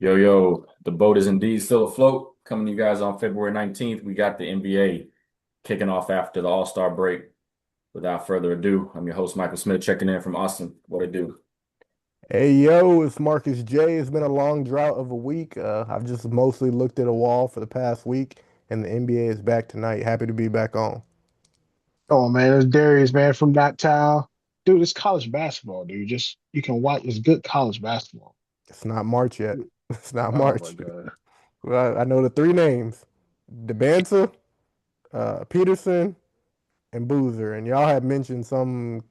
Yo, yo, the boat is indeed still afloat. Coming to you guys on February 19th. We got the NBA kicking off after the All-Star break. Without further ado, I'm your host, Michael Smith, checking in from Austin. What it do? Hey yo, it's Marcus J. It's been a long drought of a week. I've just mostly looked at a wall for the past week, and the NBA is back tonight. Happy to be back on. Oh man, it's Darius, man, from that town. Dude, it's college basketball, dude. Just you can watch it's good college basketball. It's not March yet. It's not Oh my March. God. Well, I know the three names: Debanza, Peterson, and Boozer. And y'all have mentioned some,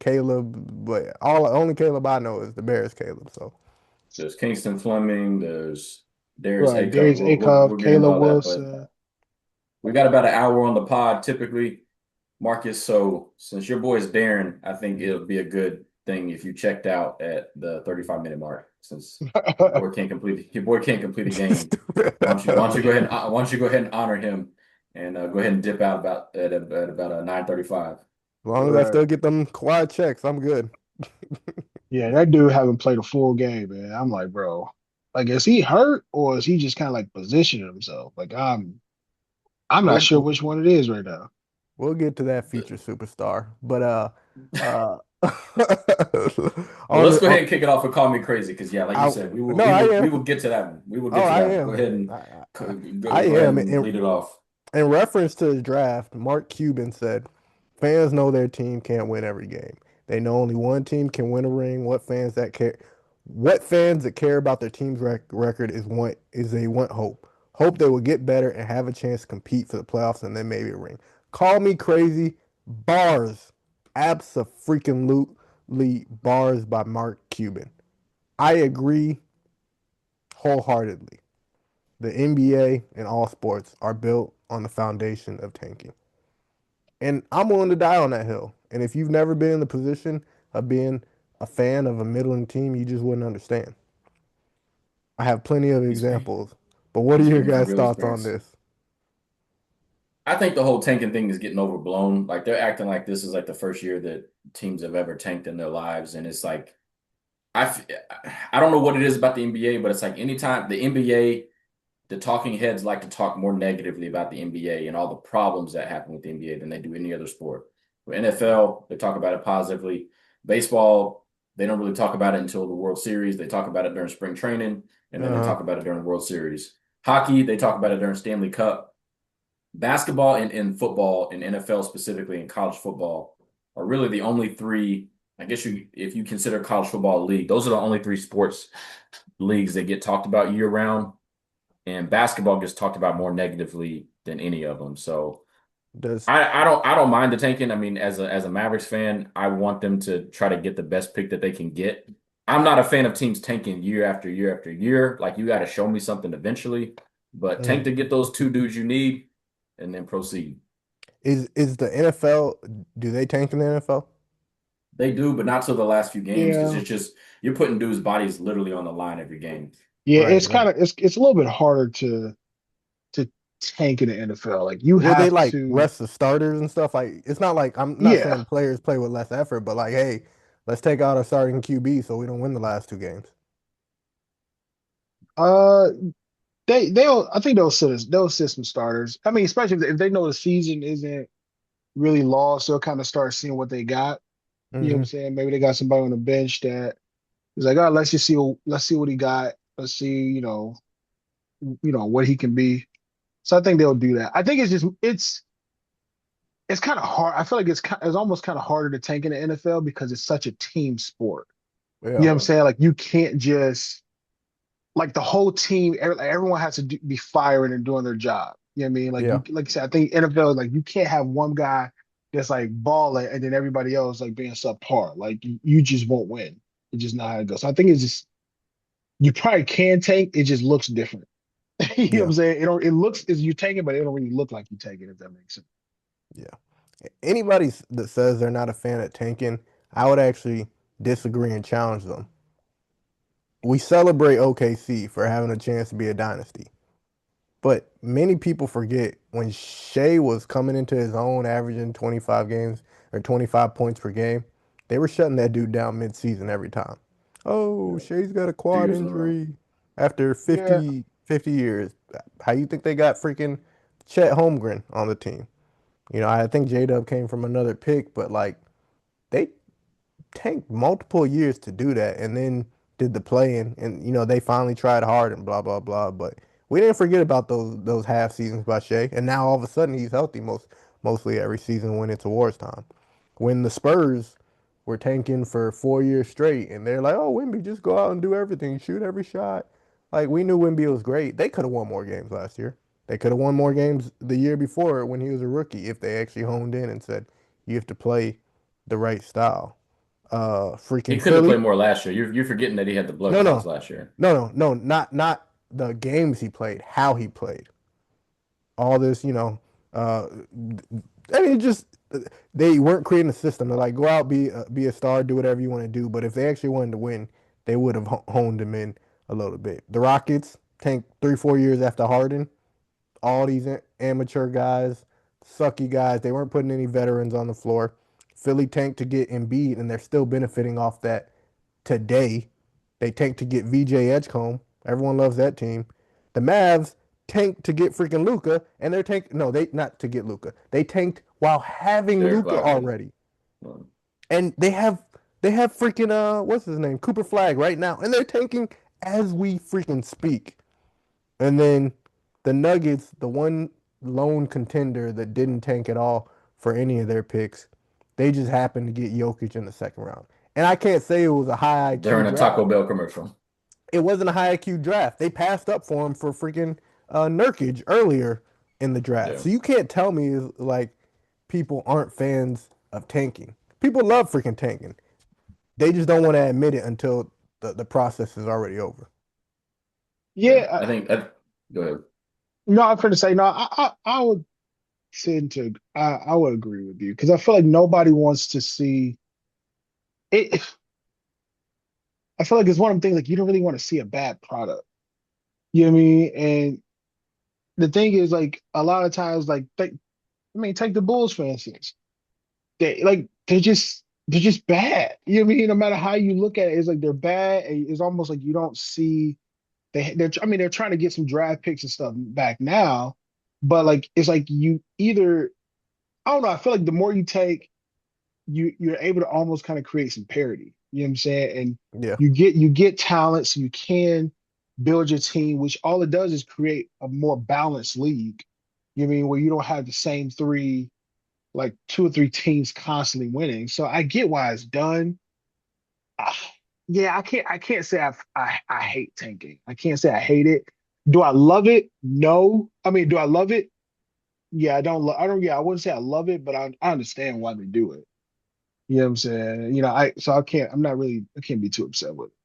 Caleb, but only Caleb I know is the Bears Caleb. So There's Kingston Fleming. There's Darius Right. Acuff. Darius We'll Akov, get into Caleb all that, but Wilson. we got about an hour on the pod typically, Marcus. So since your boy's Darren, I think it'll be a good thing if you checked out at the 35-minute mark, since your boy can't complete a game. Why don't you go ahead and why don't you go ahead and honor him and go ahead and dip out at about 9:35. as long as I Right. still get them quad checks, I'm good. Yeah, that dude haven't played a full game, man. I'm like, bro, like is he hurt or is he just kind of like positioning himself? Like I'm not We'll sure which one it is right now. We'll get to that future superstar, but uh, Well, on let's the go ahead and kick it off with Call Me Crazy, because yeah, like you I said, no, I we am. will get to that one. We will Oh, get to I that one. Go am. ahead and I, I go ahead am. and lead it off. In reference to the draft, Mark Cuban said, "Fans know their team can't win every game. They know only one team can win a ring. What fans that care about their team's record is they want hope. Hope they will get better and have a chance to compete for the playoffs and then maybe a ring. Call me crazy. Bars. Abso-freaking-lutely bars by Mark Cuban. I agree wholeheartedly. The NBA and all sports are built on the foundation of tanking. And I'm willing to die on that hill. And if you've never been in the position of being a fan of a middling team, you just wouldn't understand. I have plenty of He's examples. But what are he's your speaking from guys' real thoughts on experience. this? I think the whole tanking thing is getting overblown. Like they're acting like this is like the first year that teams have ever tanked in their lives, and it's like I f- I don't know what it is about the NBA, but it's like anytime the NBA, the talking heads like to talk more negatively about the NBA and all the problems that happen with the NBA than they do any other sport. With NFL, they talk about it positively. Baseball, they don't really talk about it until the World Series. They talk about it during spring training, and then they Uh-huh. talk about it during the World Series. Hockey, they talk about it during Stanley Cup. Basketball and football and NFL specifically and college football are really the only three. I guess if you consider college football a league, those are the only three sports leagues that get talked about year round, and basketball gets talked about more negatively than any of them. So Does I don't mind the tanking. I mean, as a Mavericks fan, I want them to try to get the best pick that they can get. I'm not a fan of teams tanking year after year after year. Like you got to show me something eventually, but tank mm, to get those two dudes you need, and then proceed. is the NFL, do they tank in the NFL? They do, but not till the last few games, because Yeah. it's just you're putting dudes' bodies literally on the line every game. Yeah, Right, it's right. kind of it's a little bit harder to tank in the NFL. Like you Will they have like to, rest the starters and stuff? Like it's not like I'm not yeah. saying players play with less effort, but like, hey, let's take out our starting QB so we don't win the last two games. Uh, they'll I think they'll sit some starters. I mean, especially if they know the season isn't really lost, they'll kind of start seeing what they got. You know what I'm Hmm. saying? Maybe they got somebody on the bench that is like, oh, let's see what he got. Let's see, what he can be. So I think they'll do that. I think it's kind of hard. I feel like it's almost kind of harder to tank in the NFL because it's such a team sport. You Yeah. know what I'm saying? Like you can't just like the whole team, like, everyone has to be firing and doing their job. You know what I mean? Yeah. Like you said, I think NFL is like you can't have one guy that's like balling and then everybody else like being subpar. Like you just won't win. It's just not how it goes. So I think it's just you probably can tank. It just looks different. You know what Yeah. I'm saying? It looks as you take it, but it don't really look like you take it. If that makes sense. Yeah. Anybody that says they're not a fan of tanking, I would actually disagree and challenge them. We celebrate OKC for having a chance to be a dynasty, but many people forget when Shea was coming into his own, averaging 25 games or 25 points per game, they were shutting that dude down mid-season every time. Oh, Yeah, Shea's got a two quad years in a row. injury. after Yeah. 50 years. How you think they got freaking Chet Holmgren on the team? You know, I think J-Dub came from another pick, but like they tanked multiple years to do that and then did the play-in and you know they finally tried hard and blah blah blah. But we didn't forget about those half seasons by Shea, and now all of a sudden he's healthy mostly every season when it's awards time. When the Spurs were tanking for 4 years straight and they're like, oh, Wemby, just go out and do everything, shoot every shot. Like we knew Wemby was great. They could have won more games last year. They could have won more games the year before when he was a rookie if they actually honed in and said you have to play the right style. He Freaking could have played Philly. more last year. You're forgetting that he had the blood No, clots no, last year. no, not the games he played, how he played. All this, you know, I mean, just they weren't creating a system. They're like, go out, be a star, do whatever you want to do. But if they actually wanted to win, they would have honed him in a little bit. The Rockets tanked 3, 4 years after Harden. All these amateur guys, sucky guys, they weren't putting any veterans on the floor. Philly tanked to get Embiid, and they're still benefiting off that today. They tanked to get VJ Edgecombe. Everyone loves that team. The Mavs tanked to get freaking Luca, and they're tank. No, they not to get Luca. They tanked while having Derek Luca Lively. already, and they have freaking what's his name, Cooper Flag right now, and they're tanking as we freaking speak. And then the Nuggets, the one lone contender that didn't tank at all for any of their picks, they just happened to get Jokic in the second round. And I can't say it was a high IQ During a Taco draft. Bell commercial. It wasn't a high IQ draft. They passed up for him for freaking Nurkic earlier in the draft. Yeah. So you can't tell me like people aren't fans of tanking. People love freaking tanking. They just don't want to admit it until the process is already over. Yeah. Yeah. Go ahead. No, I'm going to say no. I would tend to. I would agree with you because I feel like nobody wants to see it. I feel like it's one of the things like you don't really want to see a bad product. You know what I mean? And the thing is, like a lot of times, like I mean, take the Bulls for instance. They're just bad. You know what I mean? No matter how you look at it, it's like they're bad. And it's almost like you don't see they're I mean they're trying to get some draft picks and stuff back now, but like it's like you either I don't know. I feel like the more you take, you're able to almost kind of create some parity. You know what I'm saying? And Yeah. you get talent, so you can build your team, which all it does is create a more balanced league. You know what I mean? Where you don't have the same three, like two or three teams constantly winning. So I get why it's done. Ah, yeah, I can't say I hate tanking. I can't say I hate it. Do I love it? No. I mean, do I love it? Yeah, I don't. Yeah, I wouldn't say I love it, but I understand why they do it. You know what I'm saying? You know, I can't. I'm not really. I can't be too upset with it.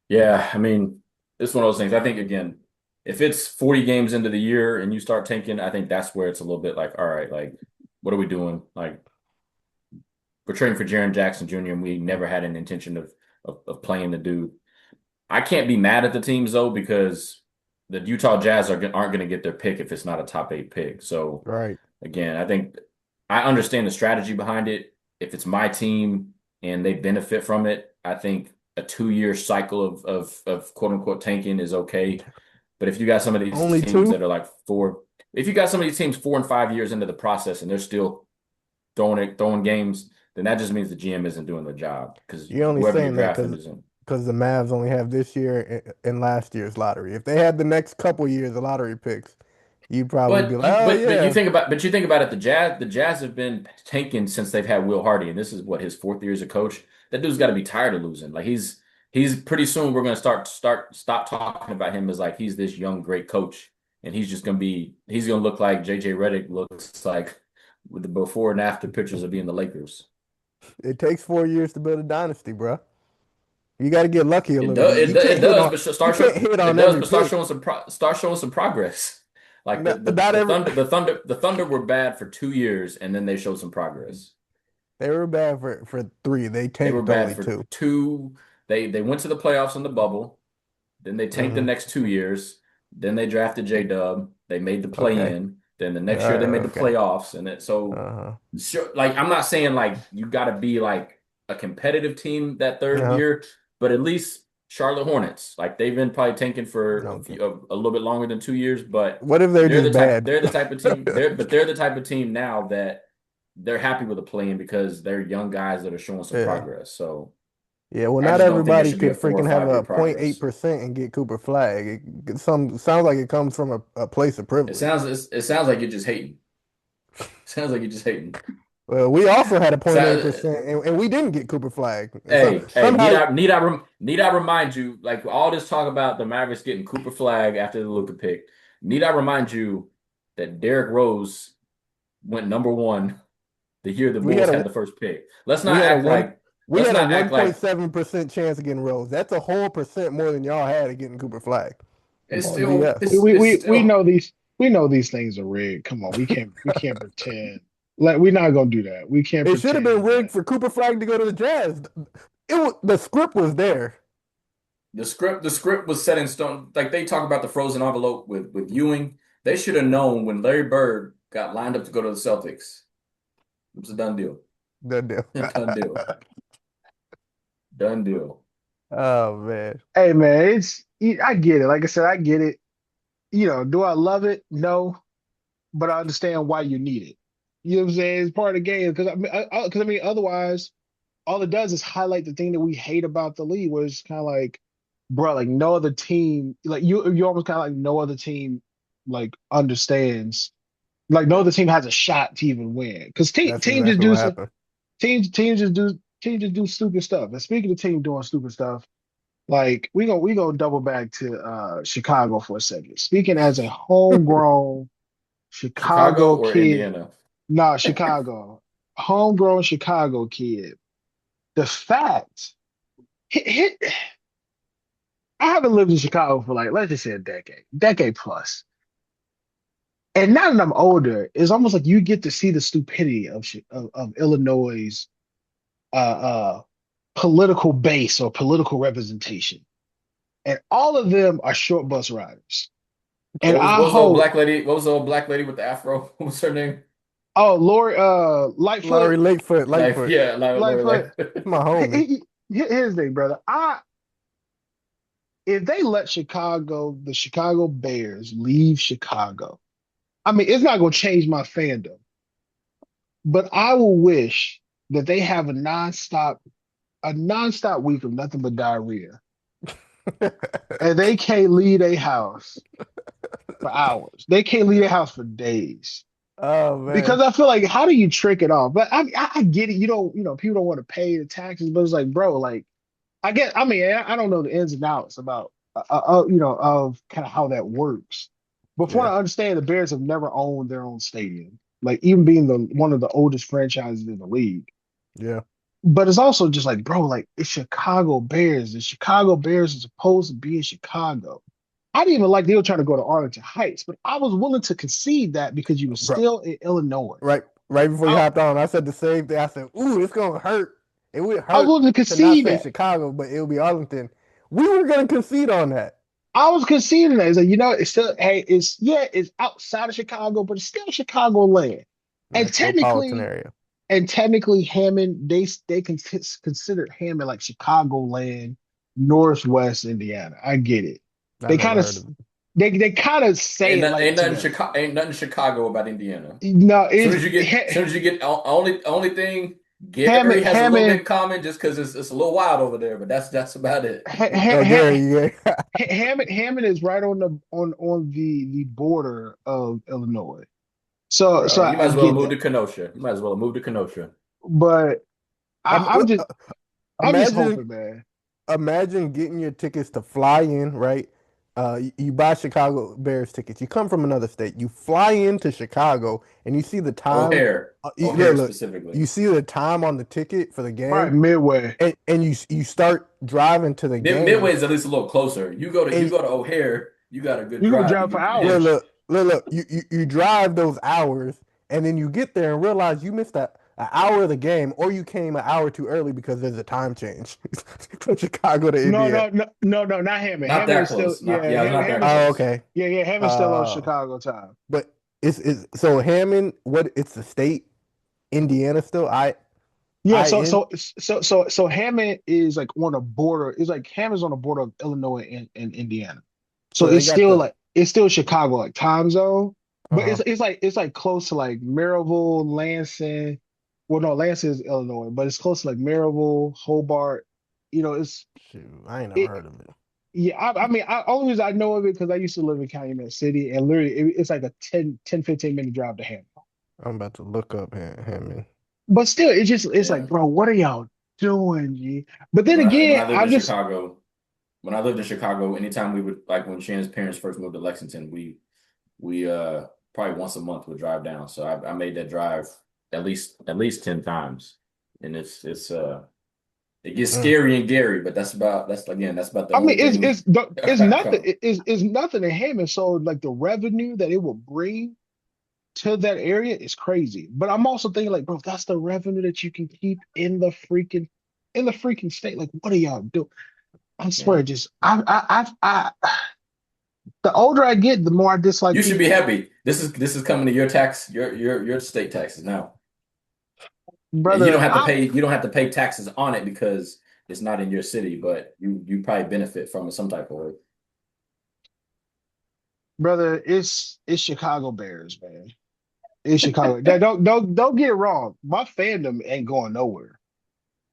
Yeah, I mean, it's one of those things. I think again, if it's 40 games into the year and you start tanking, I think that's where it's a little bit like, all right, like, what are we doing? Like, we're trading for Jaren Jackson Jr. and we never had an intention of playing the dude. I can't be mad at the teams though because the Utah Jazz aren't going to get their pick if it's not a top 8 pick. So Right. again, I think I understand the strategy behind it. If it's my team and they benefit from it, I think a 2 year cycle of quote unquote tanking is okay. But if you got some of these Only teams two? that are like if you got some of these teams 4 and 5 years into the process and they're still throwing games, then that just means the GM isn't doing the job because You're only whoever you're saying that drafting isn't. because the Mavs only have this year and last year's lottery. If they had the next couple years of lottery picks, you'd probably be But like, oh yeah, you think about it, the Jazz have been tanking since they've had Will Hardy, and this is what his 4th year as a coach. That dude's got to be tired of losing. Like he's pretty soon we're gonna stop talking about him as like he's this young great coach, and he's gonna look like JJ Redick looks like with the before and after pictures of being the Lakers. it takes 4 years to build a dynasty, bro. You got to get lucky a It little does. bit. It, You it can't hit does. on But you can't hit it on does. every But pick. start showing some progress. Like Not every. the Thunder were bad for 2 years, and then they showed some progress. They were bad for three. They They were tanked bad only for two. two. They went to the playoffs in the bubble. Then they tanked the Hmm. next 2 years. Then they drafted J Dub. They made the play Okay. in. Then the next year they made the Okay. playoffs. And so Uh-huh. sure, like I'm not saying like you got to be like a competitive team that third Uh-huh. year, but at least Charlotte Hornets. Like they've been probably tanking for Okay. a little bit longer than 2 years, but What if they're just bad? they're the type of team they're the type of team now that they're happy with the play-in because they're young guys that are showing some Yeah. progress. So Yeah, well, I not just don't think it everybody should be a could four or freaking have five year a progress. 0.8% and get Cooper Flag. Sounds like it comes from a place of privilege. It sounds like you're just hating. Sounds like you're just hating. Well, we also had a So, 0.8%, and we didn't get Cooper Flag. And hey, somehow, need I remind you, like all this talk about the Mavericks getting Cooper Flag after the Luka pick, need I remind you that Derrick Rose went #1 the year the we Bulls had a had the first pick. Let's we not had a act one like we let's had a not act like 1.7% chance of getting Rose. That's a whole percent more than y'all had of getting Cooper Flag. it's It's still BS. We it's we we still know these things are rigged. Come on, we can't pretend. Like we're not gonna do that. We can't It should have been pretend rigged that. for Cooper Flag to go to the Jazz. The script was there. the script was set in stone. Like they talk about the frozen envelope with Ewing. They should have known when Larry Bird got lined up to go to the Celtics. It was a done deal. Done deal. Done deal. Done deal. Oh man. Hey man, I get it. Like I said, I get it. Do I love it? No, but I understand why you need it. You know what I'm saying? It's part of the game because I mean, otherwise, all it does is highlight the thing that we hate about the league, where it's kind of like, bro, like no other team, like you almost kind of like no other team, like understands, like no other team has a shot to even win because That's teams just exactly do what some happened. teams just do stupid stuff. And speaking of team doing stupid stuff. Like we gonna double back to Chicago for a second. Speaking as a homegrown Chicago Chicago or kid, Indiana? nah, Chicago, homegrown Chicago kid. The fact, hit, I haven't lived in Chicago for like let's just say a decade plus. And now that I'm older, it's almost like you get to see the stupidity of Illinois' uh, uh, political base or political representation, and all of them are short bus riders. And I What was the old hope, black lady? What was the old black lady with the afro? What was her name? oh, Lori, Lightfoot, Larry Lakefoot, Like Lightfoot. yeah, like Lori Lightfoot. That's like my homie. Here's the thing, brother. If they let the Chicago Bears leave Chicago, I mean, it's not going to change my fandom, but I will wish that they have a nonstop week of nothing but diarrhea, and they can't leave a house for hours. They can't leave a house for days. Oh Because man. I feel like, how do you trick it off? But I get it. People don't want to pay the taxes, but it's like, bro, like, I mean, I don't know the ins and outs about, of kind of how that works. But from what Yeah. I understand, the Bears have never owned their own stadium, like even being one of the oldest franchises in the league. Yeah. But it's also just like, bro, like it's Chicago Bears. The Chicago Bears are supposed to be in Chicago. I didn't even like they were trying to go to Arlington Heights, but I was willing to concede that because you were Bro, still in Illinois. right before you I, hopped on, I said the same thing. I said, "Ooh, it's gonna hurt. It would I was hurt willing to to not concede say that. Chicago, but it'll be Arlington." We were gonna concede on that. I was conceding that. It's like, it's still, hey, it's outside of Chicago, but it's still Chicago land. And Metropolitan technically, area. Hammond, they considered Hammond like Chicago land, Northwest Indiana. I get it. I They never kind of heard of it. they kind of say it like to them. ain't nothing Chicago about Indiana. No, Soon as you get only thing Hammond, Gary has a little bit Hammond, in common just because it's a little wild over there, but that's about it. Ha- Oh, Ha- Gary, yeah. Hammond is right on the border of Illinois. So Bro, you might I as well get move that. to Kenosha. You might as well move to Kenosha. But Um, I'm just I'm just imagine hoping, man. imagine getting your tickets to fly in, right? You buy Chicago Bears tickets. You come from another state. You fly into Chicago and you see the time. O'Hare Look, specifically. you see the time on the ticket for the Probably game, midway. and you start driving to the game. Midway is at least a little closer. You And go to O'Hare, you got a good You gonna drive to drive for get look, in. hours. look. You drive those hours, and then you get there and realize you missed an hour of the game, or you came an hour too early because there's a time change from Chicago to No, Indiana. no, no, no, no, not Hammond. Not Hammond that is still, close. Not yeah, yeah, it's not that Hammond's, Oh, close. okay. yeah, Hammond's still on Uh, Chicago time. but it's so Hammond. What it's the state, Indiana still. Yeah, I so in so so so so Hammond is like on a border. It's like Hammond's on the border of Illinois and Indiana. So so they got the it's still Chicago like time zone, but uh it's like close to like Maryville, Lansing. Well, no, Lansing is Illinois, but it's close to like Maryville, Hobart. It's shoot, I ain't never it. heard of it. Yeah, I mean, only reason I know of it because I used to live in Calumet City, and literally it's like a 15 minute drive to Hammond. I'm about to look up Hammond. But still, it's like, Yeah. bro, what are y'all doing, G? But then When again, I lived in Chicago, anytime we would like when Shannon's parents first moved to Lexington, we probably once a month would drive down. So I made that drive at least 10 times. And it's it gets Mm. scary and Gary, but that's about the I mean, only thing it's I nothing. count. It's nothing in Hammond. So like the revenue that it will bring to that area is crazy. But I'm also thinking like, bro, that's the revenue that you can keep in the freaking state. Like, what are y'all doing? I Yeah. swear, just the older I get, the more I dislike You should be people. happy. This is coming to your state taxes now. And Brother, you don't have to pay taxes on it because it's not in your city, but you probably benefit from it some type of way. brother, it's Chicago Bears, man. It's Chicago. Now, don't get it wrong. My fandom ain't going nowhere.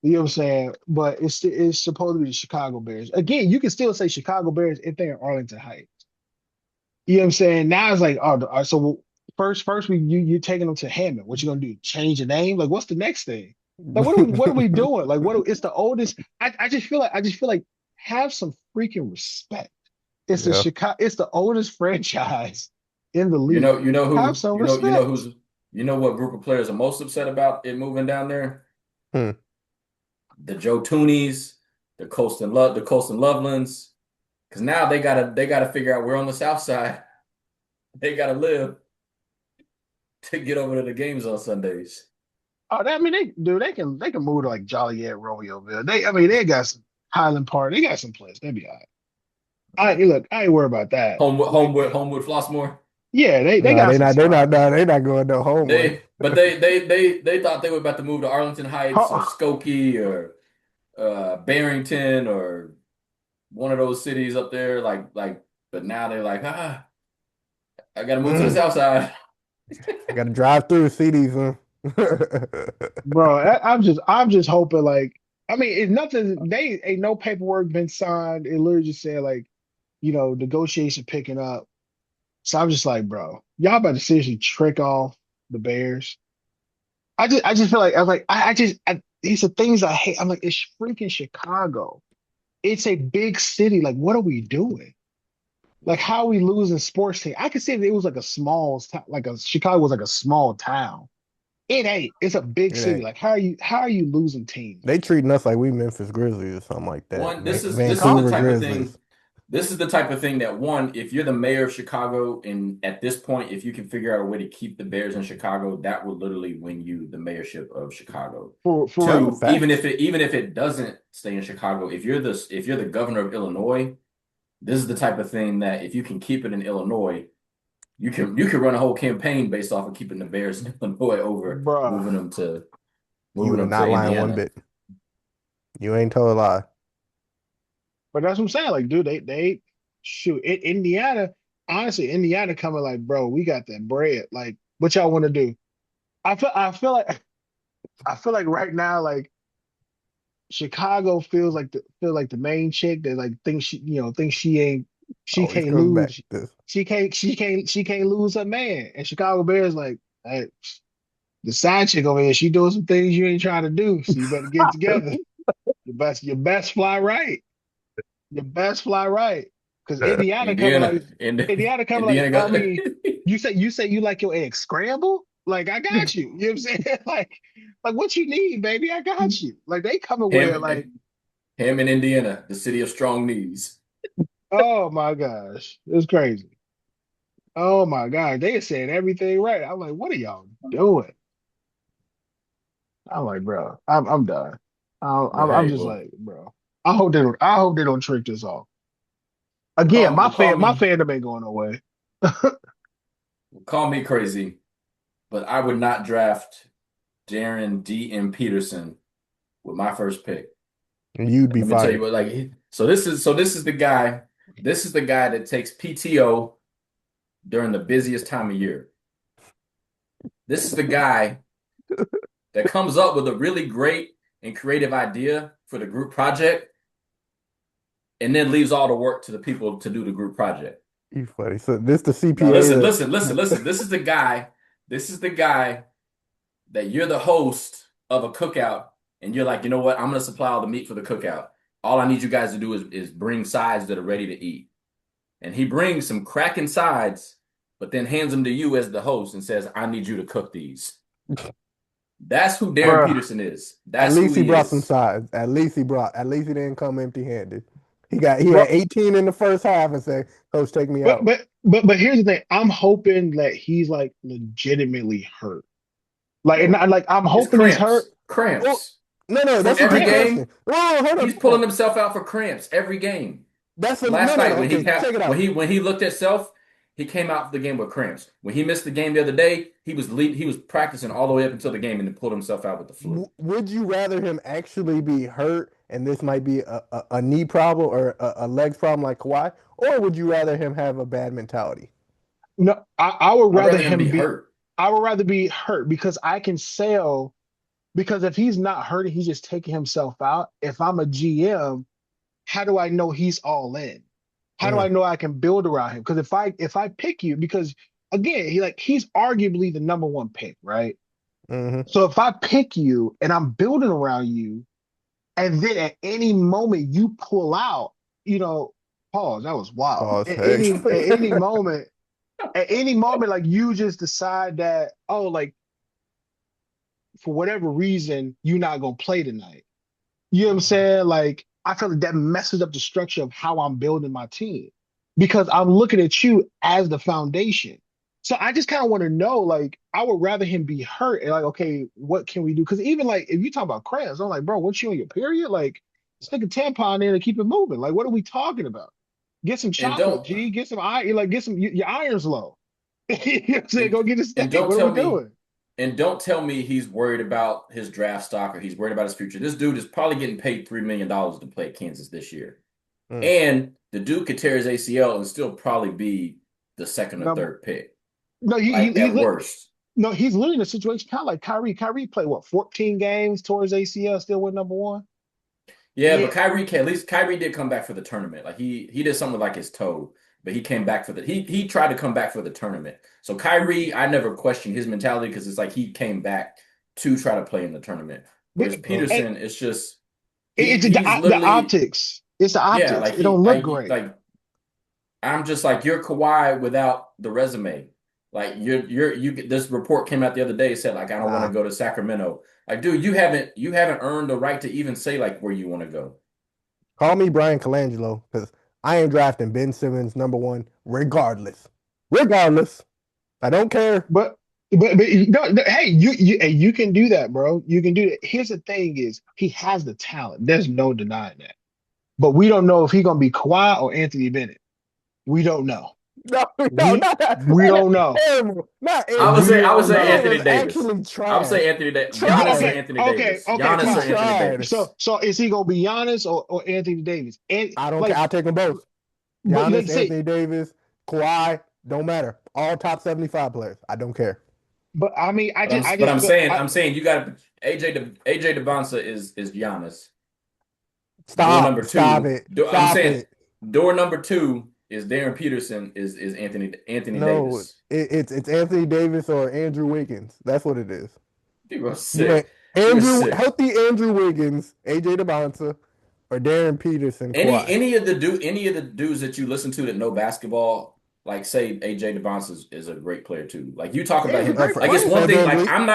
You know what I'm saying? But it's supposed to be the Chicago Bears. Again, you can still say Chicago Bears if they're in Arlington Heights. You know what I'm saying? Now it's like, oh, all right, so first you're taking them to Hammond. What you gonna do? Change the name? Like, what's the next thing? Like, what are we doing? Like, it's the oldest. I just feel like have some freaking respect. It's the Yeah. Chicago. It's the oldest franchise in the You know, league. you know Have who, some respect. what group of players are most upset about it moving down there? Hmm. The Joe Toonies, the Colston Lovelands, because now they gotta figure out where on the South Side they gotta live to get over to the games on Sundays. Oh, I mean, they can move to like Joliet, Romeoville. I mean, they got some Highland Park. They got some place. They be all right. Look, I ain't worried about that. Like, Homewood, Flossmoor. yeah, they No, got they some not. They not. spots. No, they not going no Homewood. They thought they were about to move to Arlington Heights or Ho- Skokie or Barrington or one of those cities up there. But now they're like, I gotta move to the Mm. South Side. I got to drive through cities. Huh? Bro, I'm just hoping like, I mean, it's nothing. They ain't no paperwork been signed. It literally just said like, negotiation picking up. So I'm just like, bro, y'all about to seriously trick off the Bears. I just feel like I was like these are things I hate. I'm like, it's freaking Chicago. It's a big city. Like, what are we doing? Like, how are we losing sports team? I could say that it was like a small town, like a Chicago was like a small town. It ain't. It's a big It city. ain't. Like, how are you losing teams? They treating us like we Memphis Grizzlies or something like that. One, this is the Vancouver type of Grizzlies. thing. This is the type of thing that one, if you're the mayor of Chicago, and at this point, if you can figure out a way to keep the Bears in Chicago, that will literally win you the mayorship of Chicago. For No real. Two, facts. even if it doesn't stay in Chicago, if you're the governor of Illinois, this is the type of thing that if you can keep it in Illinois, you can run a whole campaign based off of keeping the Bears in Illinois over Bruh. You moving are them to not lying one Indiana. bit. You ain't told a lie. But that's what I'm saying. Like, dude, they shoot Indiana. Honestly, Indiana coming like, bro, we got that bread. Like, what y'all want to do? I feel like right now, like Chicago feels like the main chick that like thinks she Always can't comes back lose. to this. She can't lose her man. And Chicago Bears like, hey, the side chick over here, she doing some things you ain't trying to do. So you better get it together. Your best fly right. Your best fly right. Because Indiana, Indiana coming like, Indiana I got mean, you say you like your eggs scrambled? Like I got you. You know what I'm saying? Like what you need, baby, I got you. Like they coming with it him like, him in Indiana, the city of strong knees. oh my gosh, it's crazy. Oh my God, they said everything right. I'm like, what are y'all doing? I'm like, bro, I'm done. But I'm hey, just well, like, bro. I hope they don't trick this off. Again, call my me fandom ain't going away. call me crazy, but I would not draft Darren D.M. Peterson with my first pick. And you'd be Let me tell you fired. what, like, so this is the guy. This is the guy that takes PTO during the busiest time of year. This is the guy that comes up with a really great and creative idea for the group project and then leaves all the work to the people to do the group project. You funny. So this the Now CPA listen, that listen, listen, listen. This is the guy that you're the host of a cookout and you're like, you know what? I'm gonna supply all the meat for the cookout. All I need you guys to do is bring sides that are ready to eat. And he brings some cracking sides, but then hands them to you as the host and says, I need you to cook these. That's who Darren Bruh. Peterson is. at That's who least he he brought some is. sides. At least he didn't come empty-handed. He had Bro, 18 in the first half and said, Coach, take me but out. but but here's the thing. I'm hoping that he's like legitimately hurt. Like, and No, like I'm it's hoping he's hurt. cramps. Oh, Cramps. no, From that's a every good Cramp. question. game, Oh, hold he's on. pulling himself out for cramps every game. That's a Last no. night Okay, check it out. when he looked at self, he came out for the game with cramps. When he missed the game the other day, he was practicing all the way up until the game and then pulled himself out with the flu. Would you rather him actually be hurt and this might be a knee problem or a legs problem like Kawhi, or would you rather him have a bad mentality? No, I would I'd rather rather him be him be. hurt. I would rather be hurt because I can sell. Because if he's not hurting, he's just taking himself out. If I'm a GM, how do I know he's all in? How do I Mm, know I can build around him? Because if I pick you, because again, he's arguably the number one pick, right? hmm So if I pick you and I'm building around you, and then at any moment you pull out, you know, pause, that was wild. Pause. Hey. At any moment, like you just decide that, oh, like for whatever reason, you're not gonna play tonight. You know what I'm saying? Like, I feel like that messes up the structure of how I'm building my team because I'm looking at you as the foundation. So I just kind of want to know, like, I would rather him be hurt and like, okay, what can we do? Because even like, if you talk about cramps, I'm like, bro, what you on your period? Like, stick a tampon in and keep it moving. Like, what are we talking about? Get some And chocolate, don't G. Get some iron. Like, get some. Your iron's low. You know what I'm saying? and Go get a and steak. don't What are we tell me doing? and don't tell me he's worried about his draft stock or he's worried about his future. This dude is probably getting paid $3 million to play at Kansas this year. Mm. And the dude could tear his ACL and still probably be the second or Number. third pick, No, like he at worst. no, he's literally in a situation kind of like Kyrie. Kyrie played what 14 games towards ACL, still went number one. Yeah, but Yeah, Kyrie at least Kyrie did come back for the tournament. Like he did something with like his toe, but he came back for he tried to come back for the tournament. So Kyrie, I never questioned his mentality because it's like he came back to try to play in the tournament. but Whereas Well, it, Peterson, it's just it's he's the literally optics. It's the yeah, optics. like It don't look great. like I'm just like you're Kawhi without the resume. Like this report came out the other day said like I don't want to nah. go to Sacramento. Like dude, you haven't earned the right to even say like where you want to go. Call me Brian Colangelo because I ain't drafting Ben Simmons number one regardless. Regardless. I don't care. But no, hey, you can do that, bro. You can do that. Here's the thing: is he has the talent. There's no denying that. But we don't know if he's gonna be Kawhi or Anthony Bennett. We don't know. No, no, We not that. we Man, that's don't know. terrible. Not We Anthony. I would don't say Man know. Anthony was Davis. actually I would say trash. Giannis or Trash. Okay, Anthony okay, Davis. okay, He Giannis or fine. Anthony tried. Davis. So is he gonna be Giannis or Anthony Davis? And I don't care. like, I'll take them both. but like Giannis, say, Anthony Davis, Kawhi, don't matter. All top 75 players. I don't care. but I mean, I But just feel I'm saying you got AJ DeBonsa is Giannis. Door Stop. number Stop two. it. I'm Stop saying it. door number two is Darren Peterson is Anthony No, Davis. it's Anthony Davis or Andrew Wiggins. That's what it is. You are You went sick. You are Andrew, sick. healthy Andrew Wiggins, AJ DeBonsa, or Darren Peterson, Kawhi. Any of the dudes that you listen to that know basketball, like say AJ DeBonsa is a great player too. Like you talk yeah, about he's a him, great like it's player. one Fred thing. VanVleet. I'm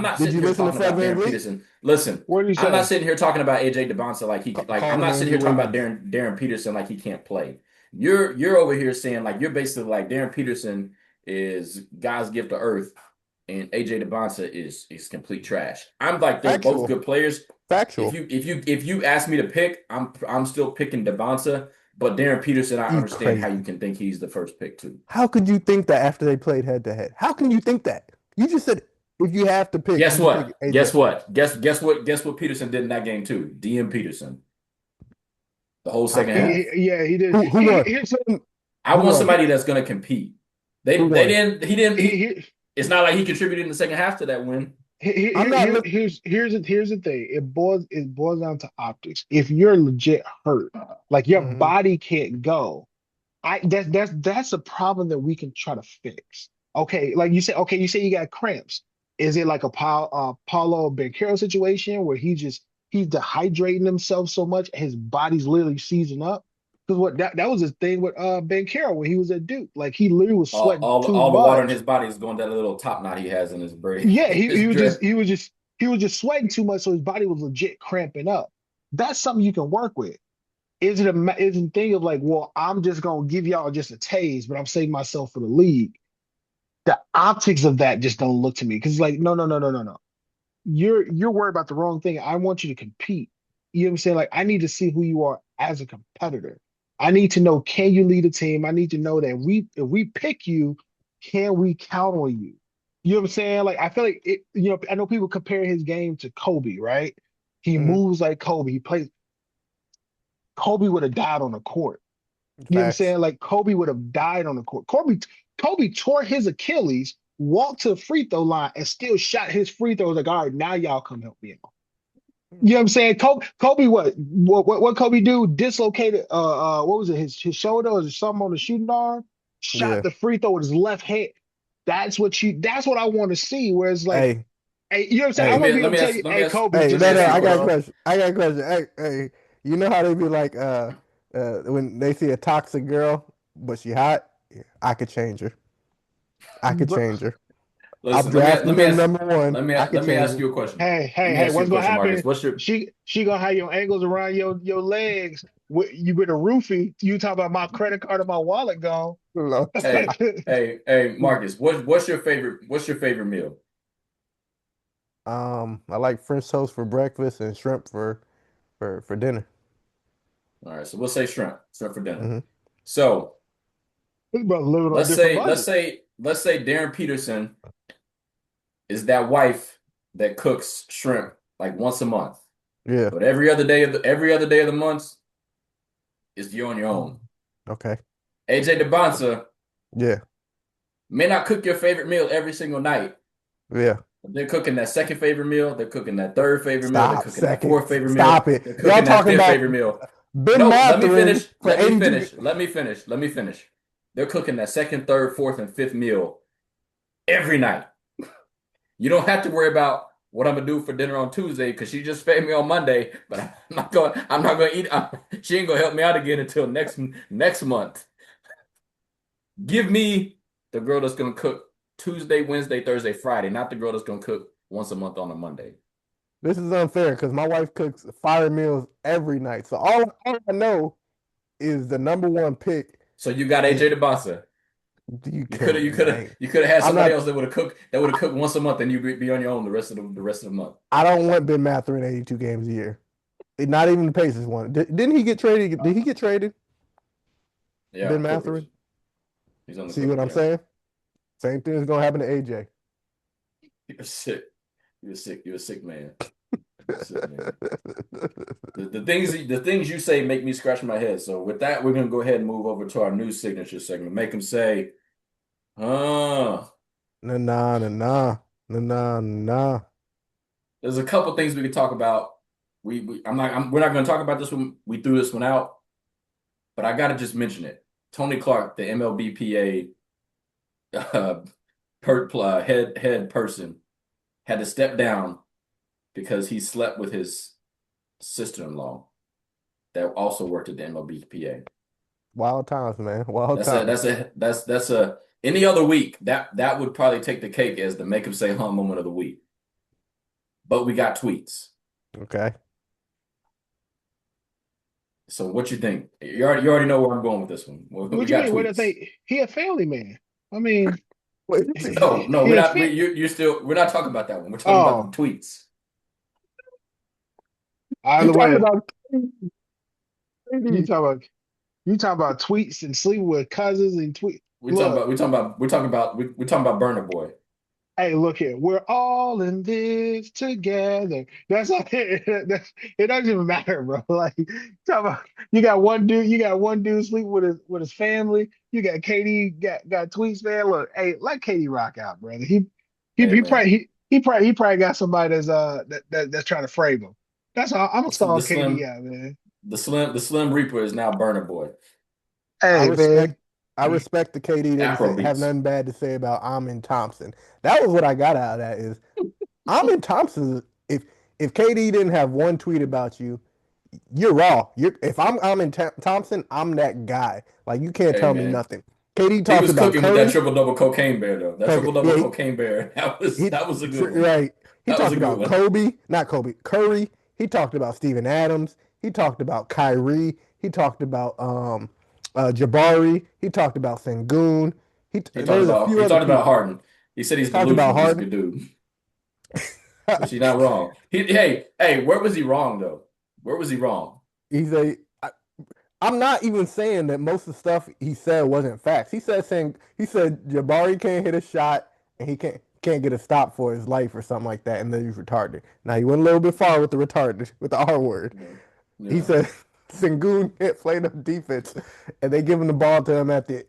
not Did sitting you here listen to talking Fred about Darren VanVleet? Peterson. Listen, What did he I'm not say? sitting here talking about AJ DeBonsa I'm Calling not sitting Andrew here talking about Wiggins. Darren Peterson like he can't play. You're over here saying like you're basically like Darren Peterson is God's gift to earth and AJ DeBonsa is complete trash. I'm like they're both Factual. good players. Factual. If you ask me to pick, I'm still picking DeBonsa, but Darren Peterson, I You understand how you crazy. can think he's the first pick too. How could you think that after they played head to head? How can you think that? You just said it. If you have to pick, Guess you pick what? AJ. Guess what? Guess what Peterson did in that game too. DM Peterson. The whole I second who half. Yeah, he did. who won? Here's I Who want won? somebody that's going to compete. Who They won? didn't. He didn't. here, It's not like he contributed in the second half to that win. I'm not looking. here's the thing. It boils down to optics. If you're legit hurt, like your Mhm. body can't go, that's a problem that we can try to fix. Okay, like you say you got cramps. Is it like a Paulo Banchero situation where he's dehydrating himself so much his body's literally seizing up? Because that was his thing with Banchero when he was at Duke. Like he literally was All, sweating all, too all the water in much. his body is going down that little top knot he has in his brain, Yeah, his dress. he was just sweating too much, so his body was legit cramping up. That's something you can work with. Is it a thing of like, well, I'm just gonna give y'all just a tase, but I'm saving myself for the league. The optics of that just don't look to me because it's like, no, no, no, no, no, no. You're worried about the wrong thing. I want you to compete. You know what I'm saying? Like, I need to see who you are as a competitor. I need to know, can you lead a team? I need to know that if we pick you, can we count on you? You know what I'm saying? Like, I feel like I know people compare his game to Kobe, right? He Mhm. moves like Kobe. He plays. Kobe would have died on the court. You know what I'm Facts. saying? Like Kobe would have died on the court. Kobe tore his Achilles, walked to the free throw line, and still shot his free throws. Like, all right, now y'all come help me out. You know what I'm saying? Kobe, what Kobe do? Dislocated, what was it? His shoulder or something on the shooting arm? Shot Yeah. the free throw with his left hand. That's what I want to see. Where it's like, Hey. hey, you know what I'm saying? I Hey. want to be able to tell you, Let me hey, ask Kobe, Hey. let me No. just ask No. you a I got a question. follow. question. I got a question. Hey. You know how they be like, when they see a toxic girl, but she hot, yeah, I could change her. I could But change her. I'm Listen, drafting her number one. I could let me change ask her. you a question. Let hey, me hey, ask you a what's gonna question, happen? Marcus. What's your She gonna have your ankles around your legs. You been a roofie. You talk about my credit card and my wallet gone. No. hey, Marcus? What's your favorite meal? I like French toast for breakfast and shrimp for dinner. All right, so we'll say shrimp for dinner. Hmm. So This brother living on a different budget. let's say Darren Peterson is that wife that cooks shrimp like once a month, Yeah. but every other day of the month is you on your own. Okay. AJ DeBonsa Yeah. may not cook your favorite meal every single night. Yeah. They're cooking that second favorite meal. They're cooking that third favorite meal. They're Stop. cooking that Second. fourth favorite meal. Stop it. They're Y'all cooking that talking fifth about favorite meal. Ben No, let me Matherin finish. for Let me 82. finish. Let me finish. Let me finish. They're cooking that second, third, fourth, and fifth meal every night. You don't have to worry about what I'm gonna do for dinner on Tuesday because she just fed me on Monday. But I'm not gonna eat. She ain't gonna help me out again until next month. Give me the girl that's gonna cook Tuesday, Wednesday, Thursday, Friday, not the girl that's gonna cook once a month on a Monday. This is unfair because my wife cooks fire meals every night. So all I know is the number one pick. So you got Is AJ DeBosa. you can't. You could have had I'm somebody not. else that would have cooked once a month, and you'd be on your own the rest of the month. I don't want Ben Matherin 82 games a year. Not even the Pacers one. Didn't he get traded? Did he get traded? Yeah, Ben Clippers. Matherin. He's on the See what Clippers. I'm Yeah, saying? Same thing is gonna happen to AJ. you're sick. You're sick. You're a sick man. You're a sick man. The things you say make me scratch my head. So with that, we're gonna go ahead and move over to our new signature segment. Make them say, "Ah." Nah, nah, nah, nah, nah, nah, nah. There's a couple things we could talk about. We're not going to talk about this one. We threw this one out, but I got to just mention it. Tony Clark, the MLBPA head person, had to step down because he slept with his sister-in-law that also worked at the MLBPA. Wild times, man. Wild times. That's a any other week that would probably take the cake as the make him say moment of the week. But we got tweets. Okay. So what you think? You already know where I'm going with this one. We What you got mean? What I tweets. think? He a family man. I mean, Wait, No, he we're a not. fit. You're still. We're not talking about that one. We're talking about Oh, the tweets. you either talking way, about you KD? talk about you talk about tweets and sleeping with cousins and tweet. Look, We're talking about Burner Boy. Hey, look here. We're all in this together. That's all. It doesn't even matter, bro. Like, talk about you got one dude sleep with his family. You got KD got tweets, man. Look, hey, let KD rock out, brother. He Hey he man, probably he probably got somebody that's trying to frame him. That's all. I'm gonna the stall KD slim out, man. the slim reaper is now Burner Boy. I Hey, respect man. I respect the KD didn't Afro have beats. nothing bad to say about Amin Thompson. That was what I got out of that is Amin Thompson. If KD didn't have one tweet about you, you're raw. If I'm Thompson, I'm that guy. Like you can't Hey tell me man, nothing. KD he talked was about cooking with that Curry. triple double cocaine bear though. That triple double Yeah, cocaine bear. he That was a good one. right. He That was talked a good about one. Kobe, not Kobe, Curry. He talked about Steven Adams. He talked about Kyrie. He talked about Jabari. He talked about Sengun. There's a few He other talked about people. Harden. He said he's Talked about delusional, but he's a Harden. good dude. Which he's not wrong. Hey, where was he wrong though? Where was he wrong? He's a. I'm not even saying that most of the stuff he said wasn't facts. He said Jabari can't hit a shot and he can't get a stop for his life or something like that, and then he's retarded. Now he went a little bit far with the retarded with the R word. Yeah. He Yeah. said Sengun can't play no defense, and they giving the ball to him at the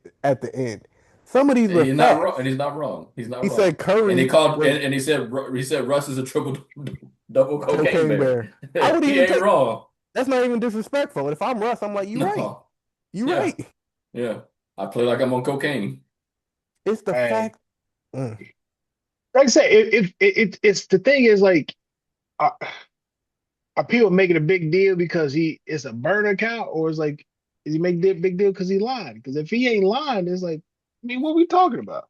end. Some of these And were he's not wrong. facts. And he's not wrong. He's not He said wrong. And he Curry called was and he said Russ is a triple double cocaine cocaine bear. bear. I would He even ain't take. wrong. That's not even disrespectful. If I'm Russ, I'm like, you right. No. You Yeah. right. Yeah. I play like I'm on cocaine. It's the Hey, fact. Mm. like I said, it's the thing is like. Uh, are people making a big deal because he is a burner account, or is like is he making a big deal because he lied? Because if he ain't lying, it's like, I mean, what are we talking about?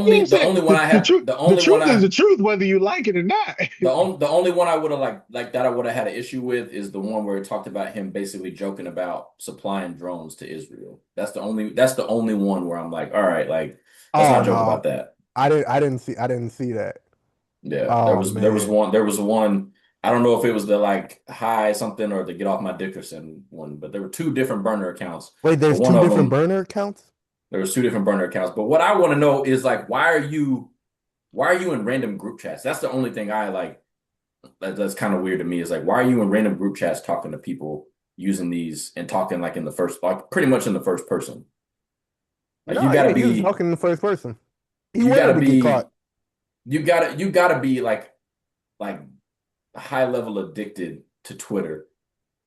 You know what I'm The saying? only one I have The truth is the truth, whether you like it or not. the only one I would have like that I would have had an issue with is the one where it talked about him basically joking about supplying drones to Israel. That's the only one where I'm like, all right, like let's Oh not joke no, about that. I didn't see that. Yeah, Oh there was man. one. I don't know if it was the like hi something or the get off my Dickerson one, but there were two different burner accounts. Wait, But there's one two of different them burner accounts? there was two different burner accounts. But what I want to know is like why are you in random group chats? That's the only thing I like that's kind of weird to me is like why are you in random group chats talking to people using these and talking like in the first like pretty much in the first person. Like No, yeah, he was talking in the first person. He you wanted gotta to get caught. be you gotta be like high level addicted to Twitter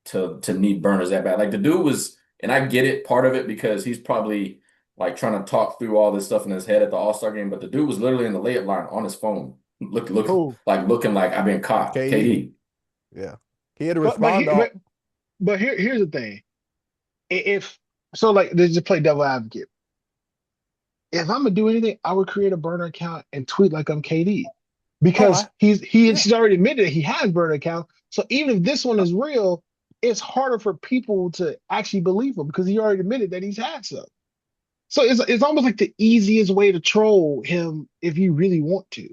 to need burners that bad. Like the dude was, and I get it, part of it because he's probably like trying to talk through all this stuff in his head at the All-Star game, but the dude was literally in the layup line on his phone, Who? looking like I've been caught. KD. KD. Yeah. He had to But but respond he, to all. but here's the thing. If so, like, let's just play devil advocate. If I'm gonna do anything, I would create a burner account and tweet like I'm KD, Oh, because yeah. he's already admitted that he has burner account. So even if this one is real, it's harder for people to actually believe him because he already admitted that he's had some. So it's almost like the easiest way to troll him if you really want to.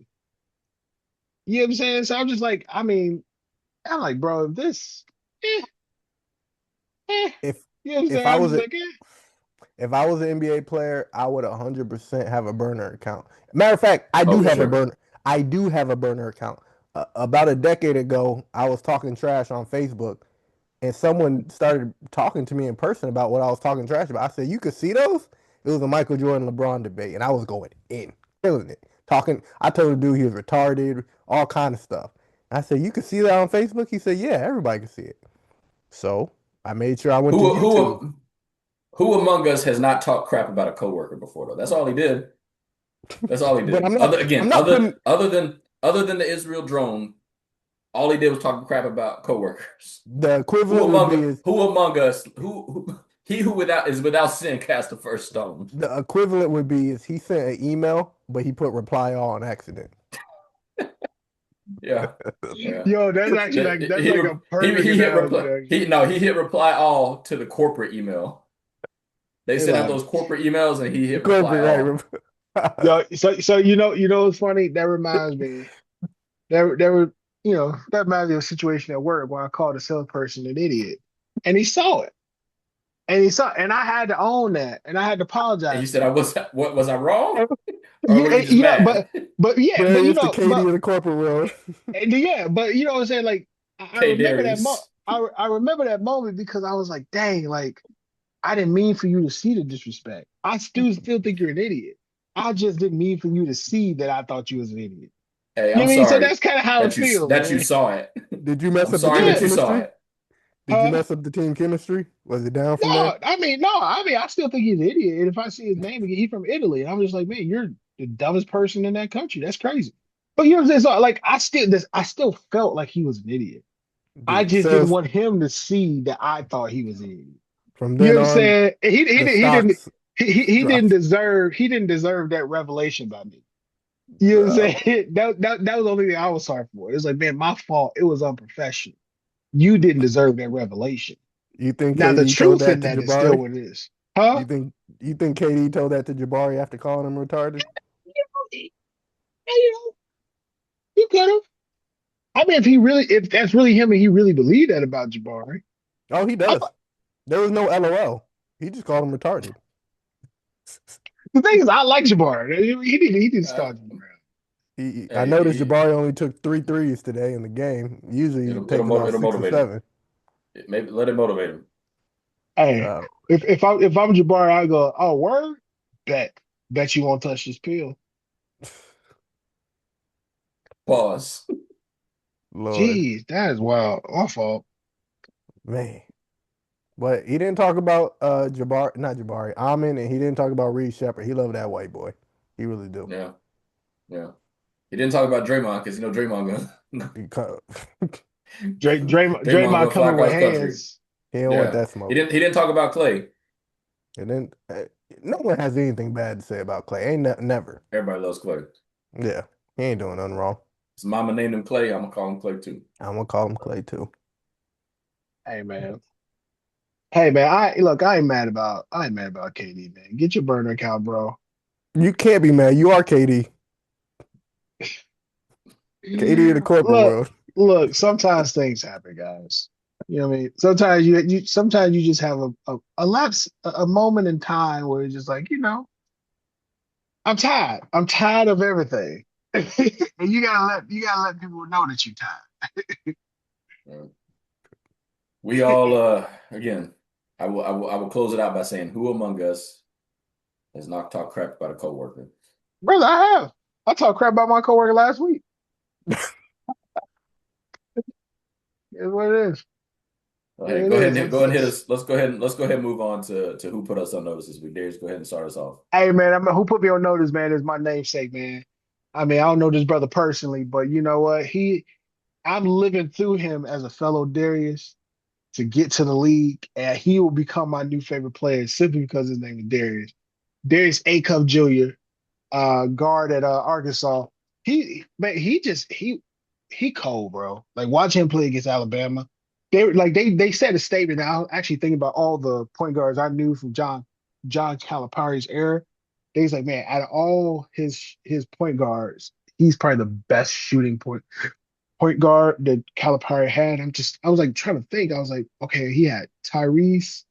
You know what I'm saying? So I'm just like, I mean, I'm like, bro, if this, eh, eh, If you know what I'm if saying? I I'm was just a like, eh. if I was an NBA player, I would 100% have a burner account. Matter of fact, I Oh, do for have a sure. burner. I do have a burner account. About a decade ago, I was talking trash on Facebook, and someone started talking to me in person about what I was talking trash about. I said, "You could see those." It was a Michael Jordan LeBron debate, and I was going in, killing it, talking. I told the dude he was retarded, all kind of stuff. I said, "You could see that on Facebook." He said, "Yeah, everybody can see it." So I made sure I went to Who YouTube. who among us has not talked crap about a coworker before though? That's all he did. That's all he But did. I'm not putting Other than the Israel drone, all he did was talk crap about coworkers. the equivalent would be is Who among us he who without is without sin cast the first stone? the equivalent would be is he sent an email, but he put reply all on accident. Yeah, yeah. Yo, that's actually like that's like a perfect He hit analogy, reply actually. he hit reply all to the corporate email. They They sent out like those corporate emails and he hit reply corporate all. right. Yo, so you know what's funny? That reminds me. There were that reminds me of a situation at work where I called a salesperson an idiot, and he saw it, and I had to own that, and I had to And you apologize said to I him. was what was I wrong? or were Yeah, you just mad? but Barry is the KD of the corporate world. yeah, but you know what I'm saying? Like I K remember that Darius. I remember that moment because I was like, dang, like I didn't mean for you to see the disrespect. I still think you're an idiot. I just didn't mean for you to see that I thought you was an idiot. Hey, You I'm know what I mean? So sorry that's kind of how it feels, that you man. saw it. Did you mess I'm up the sorry team that Yeah. you saw chemistry? it. Did you Huh? mess up the team chemistry? Was it down from there? No, I mean, I still think he's an idiot. And if I see his name again, he's from Italy. And I'm just like, man, you're the dumbest person in that country. That's crazy. But you know what I'm saying? So like I still felt like he was an idiot. I Dude, just so didn't want him to see that I thought he was an idiot. from You then know what I'm on, saying? the stocks dropped. He didn't deserve that revelation by me. You know what I'm Uh, saying? That was the only thing I was sorry for. It was like, man, my fault. It was unprofessional. You didn't deserve that revelation. you think Now the KD told truth that in to that is still Jabari? what it is. Huh? You think KD told that to Jabari after calling him retarded? You know, you could have. I mean, if that's really him and he really believed that about Jabari, Oh, he I'm, does. There was no LOL. He just called him retarded. the thing is, I like Jabari. He didn't Uh, start Jabari. I hey, noticed Jabari only took three threes today in the game. Usually he's taking about it'll six or motivate him. seven. Maybe let it motivate him. Hey, Uh, if I'm Jabari, I go, oh word, bet you won't touch this pill. Pause. Lord, Jeez, that is wild. My fault. man. But he didn't talk about not Jabari, Amin, and he didn't talk about Reed Shepard. He loved that white boy. He really do. Yeah, yeah. He didn't talk about Draymond because you know Draymond gonna He, co- Draymond Draymond gonna fly coming with across the country. hands. he don't want Yeah. that smoke. He didn't talk about Clay. And then no one has anything bad to say about Clay. Ain't never. Everybody loves Clay. Yeah, he ain't doing nothing wrong. His mama named him Clay. I'm gonna call him Clay too. I'm gonna call him Clay too. Hey man. Hey man, I ain't mad about KD, man. Get your burner account, bro. You can't be mad. You are KD. KD in the corporate Look, world. sometimes things happen, guys. You know what I mean? Sometimes you just have a lapse, a moment in time where it's just like, I'm tired. I'm tired of everything. And you gotta let people know that you're tired. Yeah. We all again. I will close it out by saying, who among us has not talked crap about a coworker? Brother, I have. I talked crap about my coworker last week. It's what it is. What Hey, it is. go ahead and hit us. Let's go ahead and move on to who put us on notice this week. Darius, go ahead and start us off. Hey man, who put me on notice, man, is my namesake, man. I mean, I don't know this brother personally, but you know what? I'm living through him as a fellow Darius to get to the league, and he will become my new favorite player simply because his name is Darius. Darius A. Cup Jr., guard at Arkansas. Man, he cold, bro. Like watch him play against Alabama. They said a statement. Now, actually thinking about all the point guards I knew from John Calipari's era. They's like, man, out of all his point guards, he's probably the best shooting point guard that Calipari had. I was like trying to think. I was like, okay, he had Tyrese.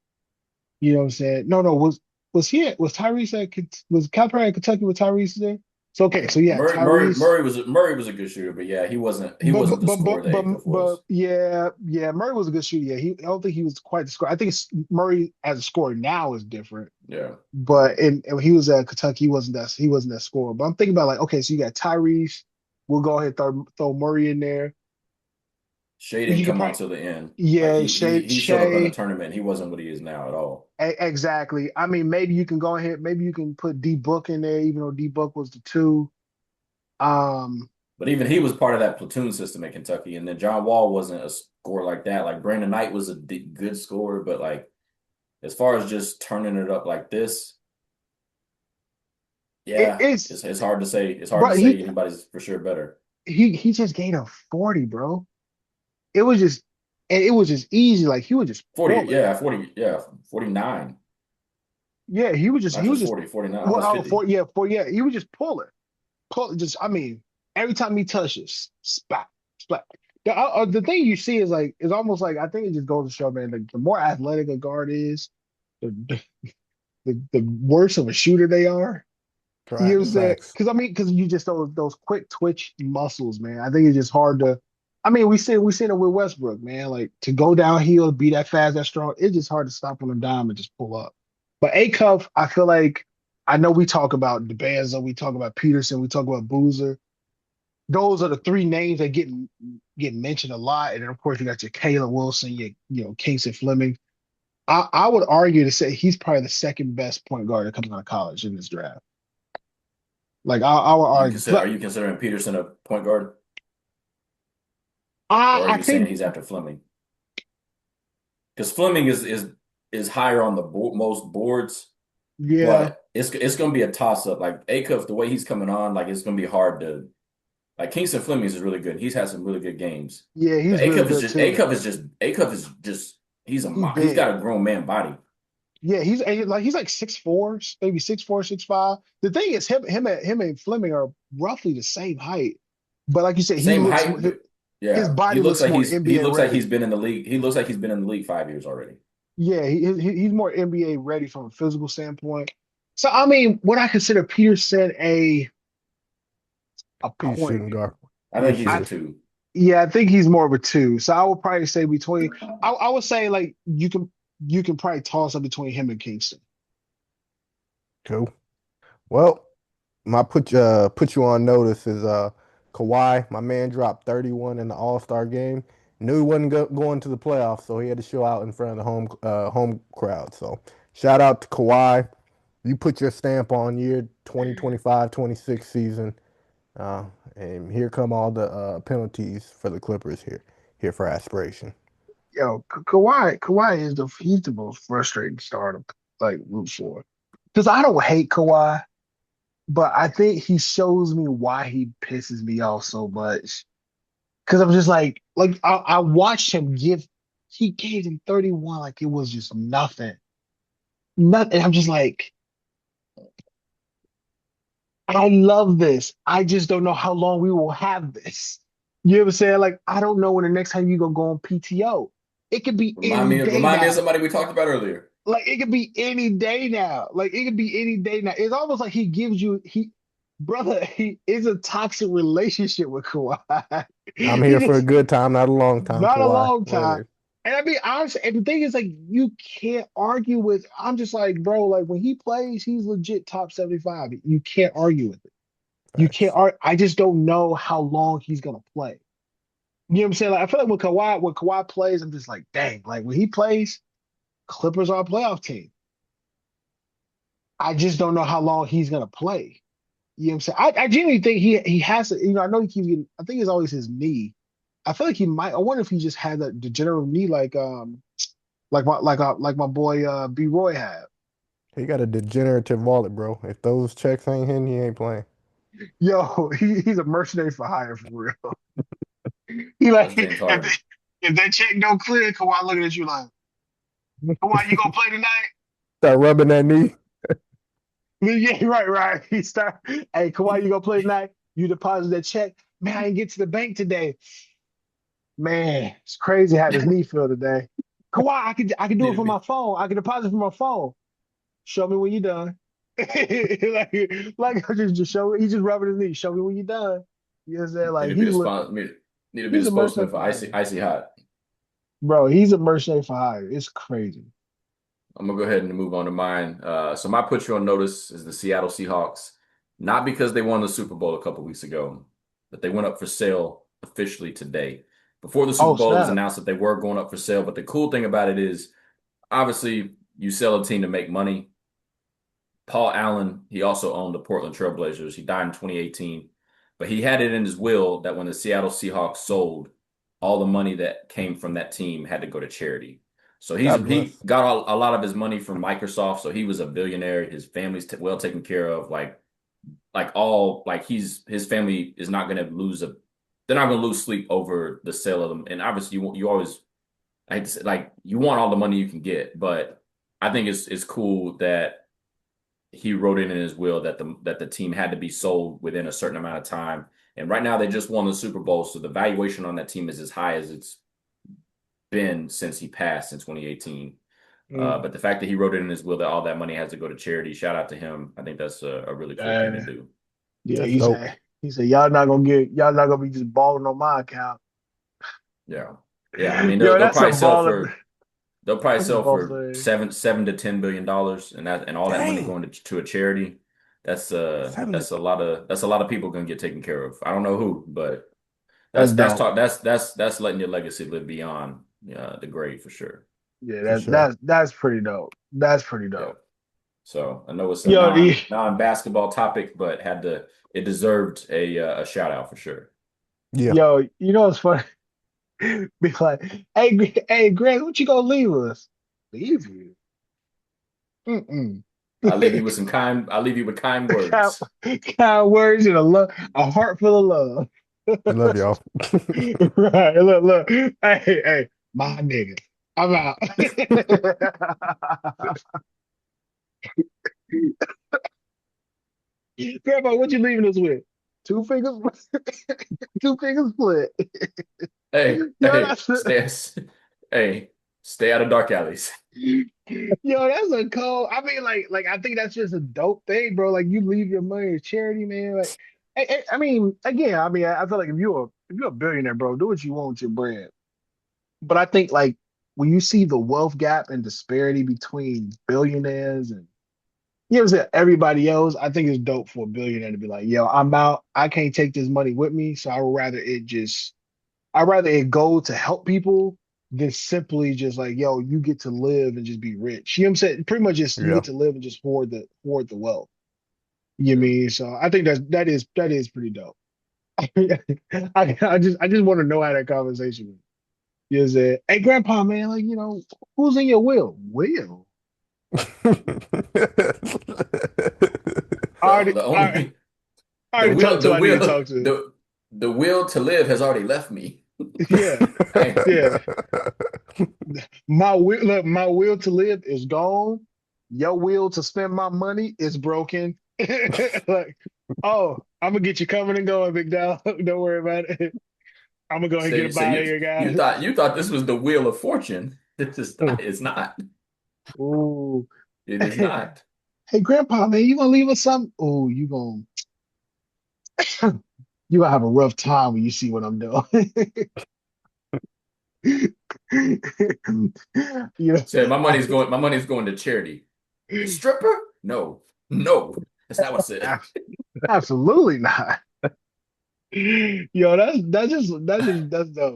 You know what I'm saying? No, was Tyrese was Calipari at Kentucky with Tyrese there? So okay, so yeah, Tyrese. Murray was a good shooter, but yeah, he wasn't the scorer that Acuff was. Yeah, Murray was a good shooter. Yeah, I don't think he was quite the scorer. I think Murray as a scorer now is different. Yeah, But and he was at Kentucky, he wasn't that scorer. But I'm thinking about like, okay, so you got Tyrese. We'll go ahead and throw Murray in there. Shea didn't You could come on probably till the end. Like yeah, Shay he showed up in the Shay. tournament. He wasn't what he is now at all. Exactly. I mean, maybe you can go ahead. Maybe you can put D Book in there, even though D Book was the two. Um, But even he was part of that platoon system at Kentucky. And then John Wall wasn't a scorer like that. Like Brandon Knight was a good scorer, but like as far as just turning it up like this, yeah, it's it's hard to say. It's hard to but say anybody's for sure better. he just gained a 40, bro. It was just and it was just easy. Like he was just 40, pulling. yeah, 40, yeah, 49. Yeah, Not he was just just 40, 49, well, almost 50. he was just pulling. Just I mean, every time he touches, splat, splat. The thing you see is like it's almost like I think it just goes to show, man, the more athletic a guard is, the worse of a shooter they are. You know what I'm saying? Facts. Because you just those quick twitch muscles, man. I think it's just hard to. I mean, we seen it with Westbrook, man. Like to go downhill, be that fast, that strong. It's just hard to stop on a dime and just pull up. But A Cuff, I feel like I know we talk about DeBanza, we talk about Peterson, we talk about Boozer. Those are the three names that get mentioned a lot. And then of course you got your Caleb Wilson, your Kingston Fleming. I would argue to say he's probably the second best point guard to come out of college in this draft. Like I would argue. Are you considering Peterson a point guard, I or are I you saying think he's after Fleming? Because Fleming is higher on the most boards, yeah, but it's going to be a toss up. Like Acuff, the way he's coming on, like it's going to be hard to like. Kingston Fleming is really good. He's had some really good games, yeah, but he's really good too. Acuff is just He's he's big. got a grown man body. Yeah, he's like 6'4", maybe 6'4", 6'5". The thing is, him and Fleming are roughly the same height, but like you said, Same height, his yeah. body looks more He NBA looks like he's ready. been in the league. He looks like he's been in the league 5 years already. Yeah, he's more NBA ready from a physical standpoint. So I mean, would I consider Peterson a He's point? shooting guard. I He's think he's a I shooting. two. Yeah, I think he's more of a two. So I would probably say between. I would say like you can probably toss up between him and Kingston. Cool. Well, my put you on notice is Kawhi. My man dropped 31 in the All-Star game. Knew he wasn't going to the playoffs, so he had to show out in front of the home crowd. So shout out to Kawhi. You put your stamp on year 2025-26 season. Uh, and here come all the penalties for the Clippers here for aspiration. Yo, Kawhi is he's the most frustrating star to like root for. Because I don't hate Kawhi, but I think he shows me why he pisses me off so much. Because I'm just like I watched him he gave him 31 like it was just nothing. Nothing. I'm just like, I love this. I just don't know how long we will have this. You know what I'm saying? Like, I don't know when the next time you gonna go on PTO. It could be any day Remind me of now. somebody we talked about earlier. Like it could be any day now. Like it could be any day now. It's almost like he gives you brother, he is a toxic relationship with Kawhi. I'm He here for a just good time, not a long time, not a Kawhi. long What time. is And I mean honestly, and the thing is like you can't argue with I'm just like, bro, like when he plays, he's legit top 75. You can't argue with it. You can't facts? argue. I just don't know how long he's gonna play. You know what I'm saying? Like I feel like when Kawhi plays, I'm just like, dang, like when he plays, Clippers are a playoff team. I just don't know how long he's gonna play. You know what I'm saying? I genuinely think he has to, I know he keeps getting I think it's always his knee. I feel like he might I wonder if he just had that degenerative knee like my boy B Roy had. He got a degenerative wallet, bro. If those checks ain't hitting, he ain't playing. Yo, he's a mercenary for hire for real. He like That's James Harden. if that check don't clear, Kawhi looking at you like, Kawhi, you gonna play tonight? Start rubbing that knee. Yeah, right. He start, hey, Kawhi, you gonna play tonight? You deposit that check. Man, I didn't get to the bank today. Man, it's crazy how this knee feel today. Kawhi, I can do Need it to from be my phone. I can deposit from my phone. Show me when you're done. like just show me. He's just rubbing his knee. Show me when you're done. You know what I'm saying? need Like to be the sponsor. Need to be the he's a spokesman mercenary for for hire, Icy Hot. bro. He's a mercenary for hire. It's crazy. I'm gonna go ahead and move on to mine. So my put you on notice is the Seattle Seahawks, not because they won the Super Bowl a couple weeks ago, but they went up for sale officially today. Before the Super Oh Bowl, it was snap! announced that they were going up for sale. But the cool thing about it is, obviously, you sell a team to make money. Paul Allen, he also owned the Portland Trailblazers. He died in 2018, but he had it in his will that when the Seattle Seahawks sold, all the money that came from that team had to go to charity. So God he bless. got a lot of his money from Microsoft. So he was a billionaire. His family's well taken care of. His family is not going to lose they're not going to lose sleep over the sale of them. And obviously you always I hate to say, like you want all the money you can get, but I think it's cool that he wrote it in his will that the team had to be sold within a certain amount of time. And right now they just won the Super Bowl, so the valuation on that team is as high as it's been since he passed in 2018. Mm. But the fact that he wrote it in his will that all that money has to go to charity, shout out to him. I think that's a really cool thing to Uh, do. yeah, That's dope. he said y'all not gonna be just balling on my account. Yeah. Yeah. I mean, Yo, they'll that's a probably sell baller. for they'll probably That's a sell ball for thing. seven to $10 billion, and all that money Dang. going to a charity. Seven. That's a lot of people gonna get taken care of. I don't know who, but That's that's dope. talk that's letting your legacy live beyond the grave for sure. Yeah, For sure. that's pretty dope. That's pretty Yeah. dope. So I know it's a Yo, non basketball topic, but it deserved a shout out for sure. Yeah. yo, you know what's funny? Be like, hey, Greg, what you gonna leave us? Leave you? Mm-mm. I'll leave you with kind kind, words. kind words and a heart full of love. I love y'all. Right. Look. Hey, my nigga. I'm out. Grandpa, what you leaving us with? Two fingers, two fingers split. Hey, Yo, hey, that's hey, stay out of dark alleys. yo, that's a cold. I mean, like I think that's just a dope thing, bro. Like you leave your money to charity, man. Like, I mean, again, I feel like if you're a billionaire, bro, do what you want with your bread. But I think like when you see the wealth gap and disparity between billionaires and you know what I'm saying, everybody else, I think it's dope for a billionaire to be like, yo, I'm out. I can't take this money with me, so I'd rather it go to help people than simply just like, yo, you get to live and just be rich. You know what I'm saying? Pretty much just you Yeah. get to live and just hoard the wealth. You know what I Yeah. mean? So I think that is pretty dope. I just want to know how that conversation went. You said, hey grandpa, man, like, who's in your will? Will. I The already the I, only I the already will talked to the who I need to will talk to. the will to live has already left me. Yeah, I, yeah. My will to live is gone. Your will to spend my money is broken. Like, oh, I'm gonna get you coming and going, big dog. Don't worry about it. I'm gonna go ahead and get say up so out of you here, you guys. thought you thought this was the wheel of fortune. This is not, it's not. Ooh. It is not. Hey, grandpa, man, you gonna leave us something? Oh, you gonna have a rough time when you see what I'm doing. You Say know, my money's going to charity. Stripper? No. No. That's not what I said. absolutely not. Yo, that's dope,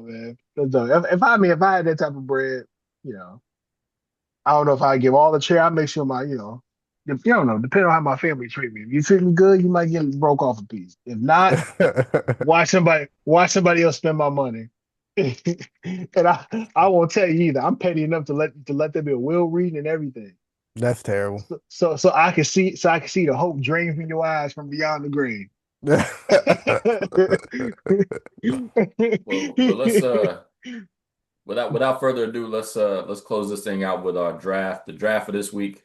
man. That's dope. If I had that type of bread, you know, I don't know if I give all the share. I make sure you don't know, depending on how my family treat me. If you treat me good, you might get broke off a piece. If not, watch somebody else spend my money. And I won't tell you either. I'm petty enough to let there be a will reading and everything. That's terrible. So I can see the hope drain from your eyes from beyond the grave. Well, let's without further ado, let's close this thing out with our draft. The draft for this week.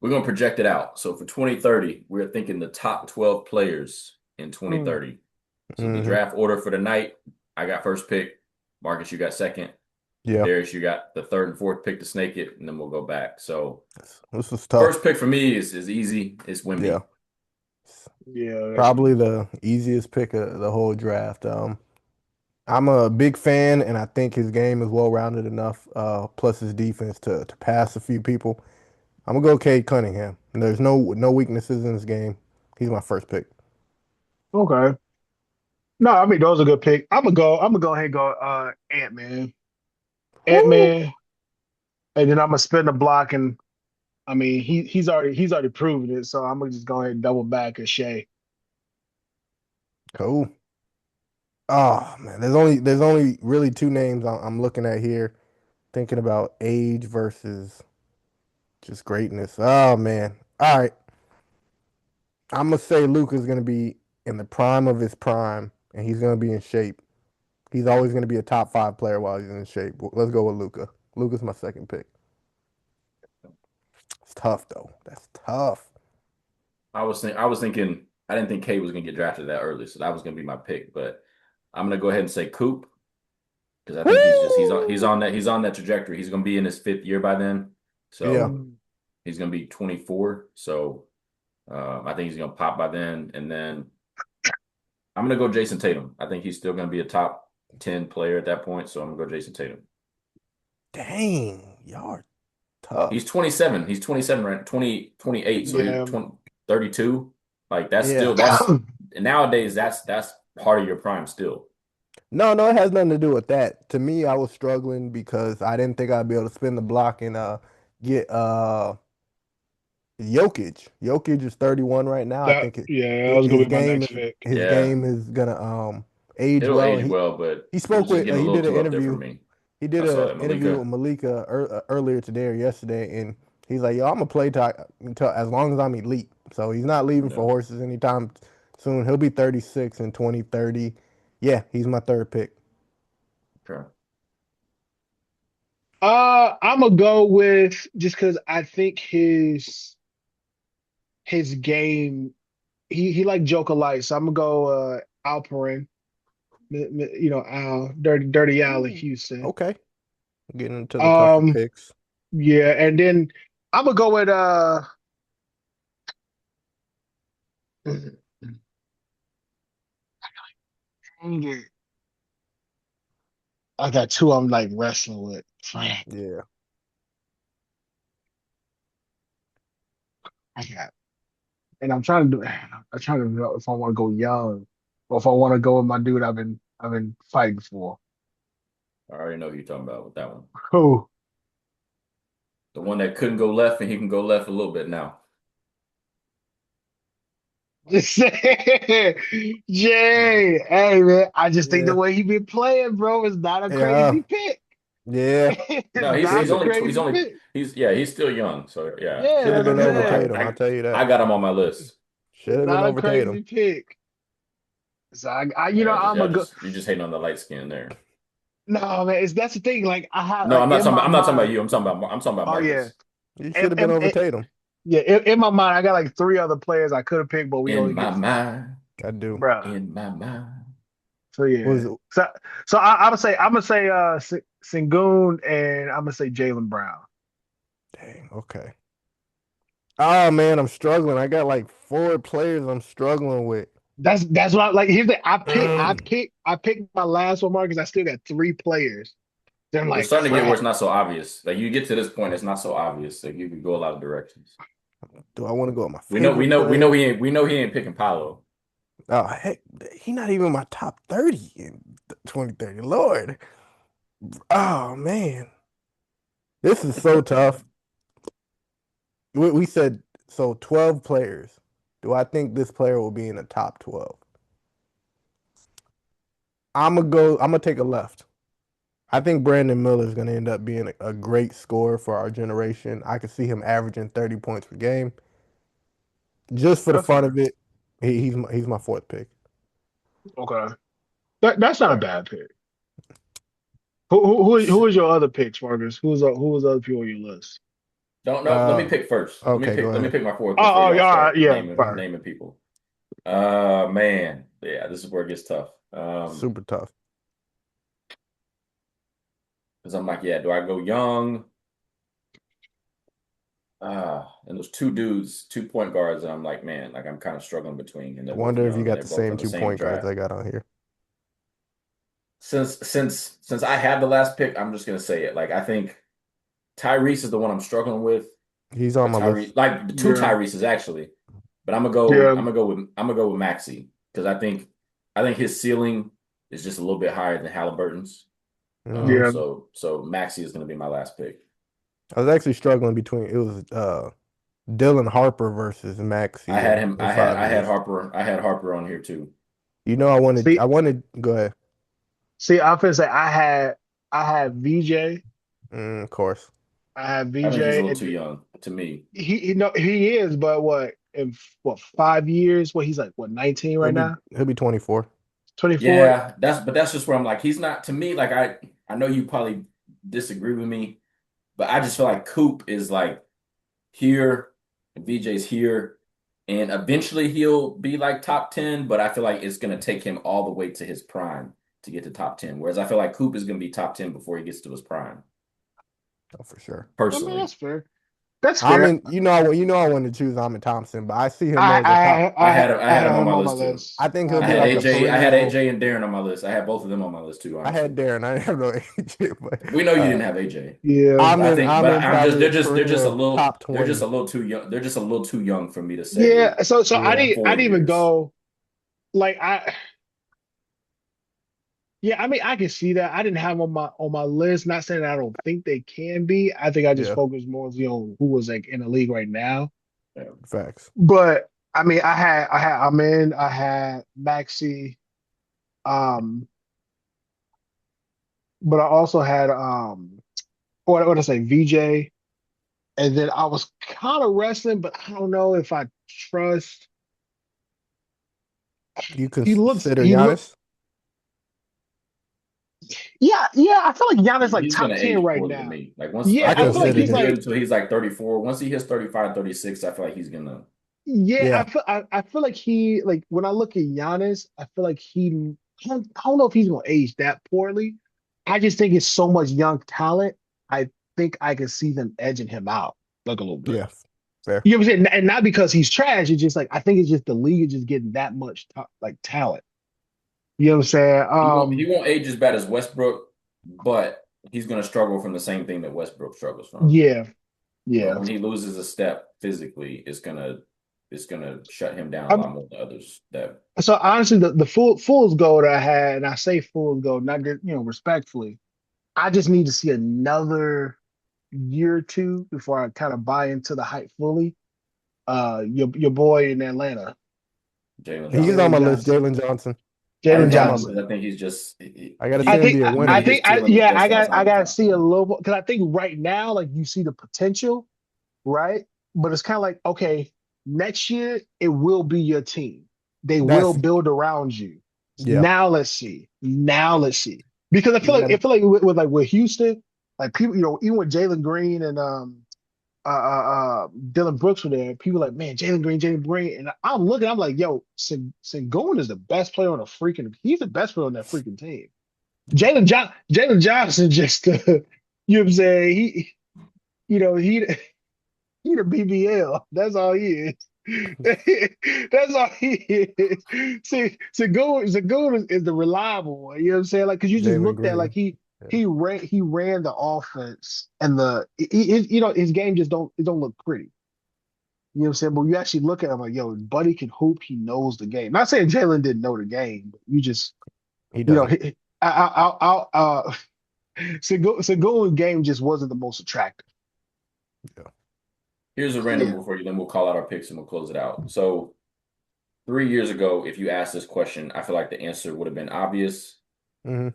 We're gonna project it out. So for 2030, we're thinking the top 12 players in Mm, 2030. So the Hmm. draft order for the night, I got first pick. Marcus, you got second. Yeah. Darius, you got the third and fourth pick to snake it, and then we'll go back. So This was tough. first pick for me is easy. It's Yeah. Wimby. yeah, that's Probably the easiest pick of the whole draft. I'm a big fan, and I think his game is well-rounded enough, plus his defense to pass a few people. I'm gonna go Cade Cunningham. There's no weaknesses in his game. He's my first pick. okay. No, I mean those are good picks. I'm gonna go ahead and go Ant-Man. Woo! Ant-Man, and then I'm gonna spin the block and I mean he's already proven it, so I'm gonna just go ahead and double back at Shea. Cool. Oh man, there's only really two names I'm looking at here, thinking about age versus just greatness. Oh man. All right. I'm gonna say Luka's gonna be in the prime of his prime, and he's gonna be in shape. He's always gonna be a top 5 player while he's in shape. Let's go with Luka. Luka's my second pick. It's tough though. That's tough. I was thinking I didn't think Cade was gonna get drafted that early, so that was gonna be my pick. But I'm gonna go ahead and say Coop because I think he's on Woo! that trajectory. He's gonna be in his fifth year by then. Yeah. So he's going to be 24. So I think he's going to pop by then. And then I'm going to go Jason Tatum. I think he's still going to be a top 10 player at that point. So I'm going to go Jason Tatum. Dang, y'all are tough. He's 27. He's 27, right? 28. So he's Yeah. 32. Like that's Yeah. still nowadays that's part of your prime still. No, it has nothing to do with that. To me, I was struggling because I didn't think I'd be able to spin the block and get Jokic. Jokic is 31 right now. I think That was gonna his be my game next pick. his Yeah, game is gonna age it'll well. age well, but He it was spoke just with getting a he little did an too up there for interview. me. He did I saw an that interview with Malika. Malika earlier today or yesterday, and he's like, "Yo, I'm gonna play until as long as I'm elite." So he's not leaving for No. horses anytime soon. He'll be 36 in 2030. Yeah, he's my third pick. Okay. I'm gonna go with just because I think his game he like Joker light, so I'm gonna go Alperin, Al Dirty Al in Ooh. Houston. Okay, getting into the tougher Um, picks. yeah, and then I'm gonna go with dang it. I got two I'm like wrestling with. Frank. Yeah, I got and I'm trying to know if I want to go young or if I want to go with my dude I've been fighting for. I already know who you're talking about with that one. Who? The one that couldn't go left and he can go left a little bit now. Just saying. Jay, hey man, I just think the yeah, way he been playing, bro, is not a yeah, crazy pick. yeah. No, It's he's not he's a only Should he's crazy only pick. he's still young. So yeah, Yeah, have that's what been I'm over saying. Tatum. I'll tell you I that. got him on my list. Should It's have been not a over Tatum. crazy pick. So Yeah, I'm a go. you're just hating on the light skin there. No, man, that's the thing. Like I have No, like in my I'm not talking about mind. you. I'm talking about Oh yeah, Marcus. You should and, have been and, over and- Tatum. yeah. In my mind, I got like three other players I could have picked, but we In only my get five, mind, I do. bro. in my mind. So yeah. Was So I'm gonna say Sengun and I'm gonna say Jalen Brown. dang. Okay. Oh man, I'm struggling. I got like four players I'm struggling with. That's what like. Here's the Mm. I picked my last one, Marcus. I still got three players. Then I'm It's like, starting to get where crap. it's not so obvious. Like you get to this point, it's not so obvious. Like you could go a lot of directions. Do I want to go with my favorite We know player? we know he ain't picking Paolo. Oh heck, he not even my top 30 in 2030. Lord. Oh man. This is so tough. We said so 12 players. Do I think this player will be in the top 12? I'm gonna take a left. I think Brandon Miller is gonna end up being a great scorer for our generation. I could see him averaging 30 points per game. Just for the That's fun fair. of it, he's my fourth pick. Okay, that's not a Okay. bad pick. Who is your other picks, Marcus? Who was the other people on your list? Don't know. Let me Uh, pick first. okay, go Let me ahead. pick my fourth before Oh, y'all yeah, all right, start yeah, fine. naming people. Man. Yeah, this is where it gets tough. Super tough. Because I'm like, yeah, do I go young? And those two dudes, two point guards, and I'm like, man, like I'm kind of struggling between, and I they're both wonder if you young and got they're the both same from the two same point guards draft. I got on here. Since I have the last pick, I'm just gonna say it. Like I think Tyrese is the one I'm struggling with. He's on But my list. Tyrese, like the two Yeah, Tyrese's actually, but yeah, I'm gonna go with Maxey because I think his ceiling is just a little bit higher than Halliburton's. Hmm. yeah. So Maxey is gonna be my last pick. I was actually struggling between it was Dylan Harper versus Maxey in I had 5 years. Harper on here too. You know, See, I wanted. Go ahead. I'm gonna say I had VJ, Of course, I had I think he's a VJ, little and too young to me. he is, but what in what 5 years? What he's like what 19 right now? he'll be 24. 24. Yeah, that's just where I'm like he's not to me. Like I know you probably disagree with me, but I just feel like Coop is like here, and VJ's here, and eventually he'll be like top 10, but I feel like it's gonna take him all the way to his prime to get to top 10. Whereas I feel like Coop is gonna be top 10 before he gets to his prime, Oh, for sure. I mean personally. that's fair. That's fair. I want to choose Ahmed Thompson, but I see him more as a top. I I had had him on him my on my list too. list. I think I he'll had be him I on had like my a list. I had perennial. AJ and Darren on my list. I had both of them on my list too, I had honestly. Darren. I didn't have no AJ, but We know you uh, didn't have AJ. Yeah. I'm But I in. think, I'm but in I'm just probably they're just a perennial little top they're just 20. a little too young. They're just a little too young for me to say Yeah. So Yeah, I 4 didn't even years. go like I yeah, I mean I can see that. I didn't have him on my list. Not saying I don't think they can be. I think I just yeah, focused more on who was like in the league right now. Yeah. facts. But I mean I had Amin, I had Maxi, um, but I also had what I say, VJ. And then I was kind of wrestling, but I don't know if I trust. You He looks, consider he look, Giannis? yeah. I feel like Giannis like He's top gonna 10 age right poorly to now. me. Like once Yeah, I I I don't feel like think consider he's he's good him. like, until he's like 34. Once he hits 35, 36, I feel like he's gonna yeah. Yeah, I feel like he like when I look at Giannis, I feel like I don't know if he's gonna age that poorly. I just think it's so much young talent. I think I can see them edging him out like a little bit. yeah, fair. You know what I'm saying? And not because he's trash. It's just like I think it's just the league is just getting that much like talent. You know what I'm saying? he won't age as bad as Westbrook, but he's gonna struggle from the same thing that Westbrook struggles from. Yeah, But yeah. when he loses a step physically, it's gonna shut him down a I'm lot more than others that so honestly the fool's gold I had, and I say fool's gold, not just, respectfully. I just need to see another year or two before I kind of buy into the hype fully. Your boy in Atlanta, Jalen He's Johnson. on Jalen my list. Johnson. Jalen Johnson. I Jalen He's didn't on have my him Johnson. list. because I think he's just I got to see him be a to me winner. his ceiling is just I outside the gotta top see a 10. little more because I think right now, like you see the potential, right? But it's kind of like, okay, next year it will be your team. They will That's build around you. yeah. Now let's see. Now let's see. Because Yeah, I feel like with Houston, like people, even with Jalen Green and Dylan Brooks were there, people were like, man, Jalen Green. And I'm looking, I'm like, yo, Sengun is the best player on a freaking, he's the best player on that freaking team. Jalen Johnson just you know what I'm saying? You know, he the BBL. That's all he is. That's all he is. See, Segun is the reliable one. You know what I'm saying? Like, because you just Jalen looked at like Green. Yeah. he ran the offense and his game just don't look pretty. You know what I'm saying? But you actually look at him like, yo, Buddy can hoop. He knows the game. Not saying Jalen didn't know the game, but you just He you know, doesn't. Segun game just wasn't the most attractive. Yeah. Here's a random Yeah. before you, then we'll call out our picks and we'll close it out. So 3 years ago, if you asked this question, I feel like the answer would have been obvious, Hmm.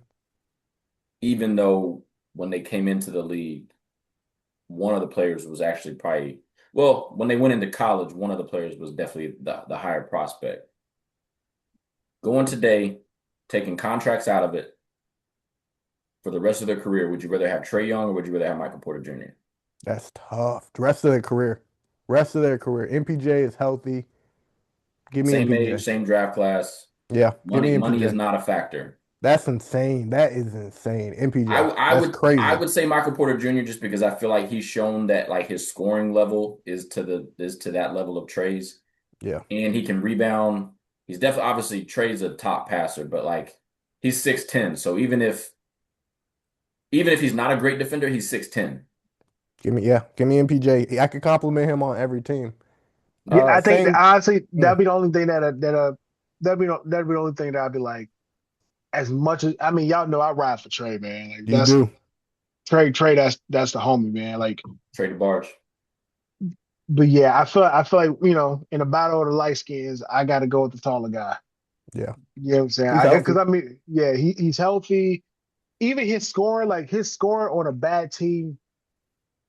even though when they came into the league, one of the players was actually probably, well, when they went into college, one of the players was definitely the higher prospect. Going today, taking contracts out of it for the rest of their career, would you rather have Trae Young or would you rather have Michael Porter Jr.? That's tough. The rest of their career. Rest of their career. MPJ is healthy. Give me Same age, MPJ. same draft class. Yeah, give me Money is MPJ. not a factor. That's insane. That is insane. I, MPJ. I That's would I crazy. would say Michael Porter Jr. just because I feel like he's shown that like his scoring level is to that level of Trae's, Yeah. and he can rebound. He's definitely obviously Trae's a top passer, but like he's 6'10", so even if he's not a great defender, he's 6'10". Give me MPJ. I could compliment him on every team. Yeah, I think that Same. honestly Mm, that'd be the only thing that'd be the only thing that I'd be like, as much as I mean, y'all know I ride for Trey, man. Like you do. Trey, that's the homie, man. Like, Trey DeBarge. but yeah, I feel like, in a battle of the light skins, I gotta go with the taller guy. Yeah. You know what I'm saying? He's healthy. Because I mean, yeah, he's healthy. Even his scoring on a bad team,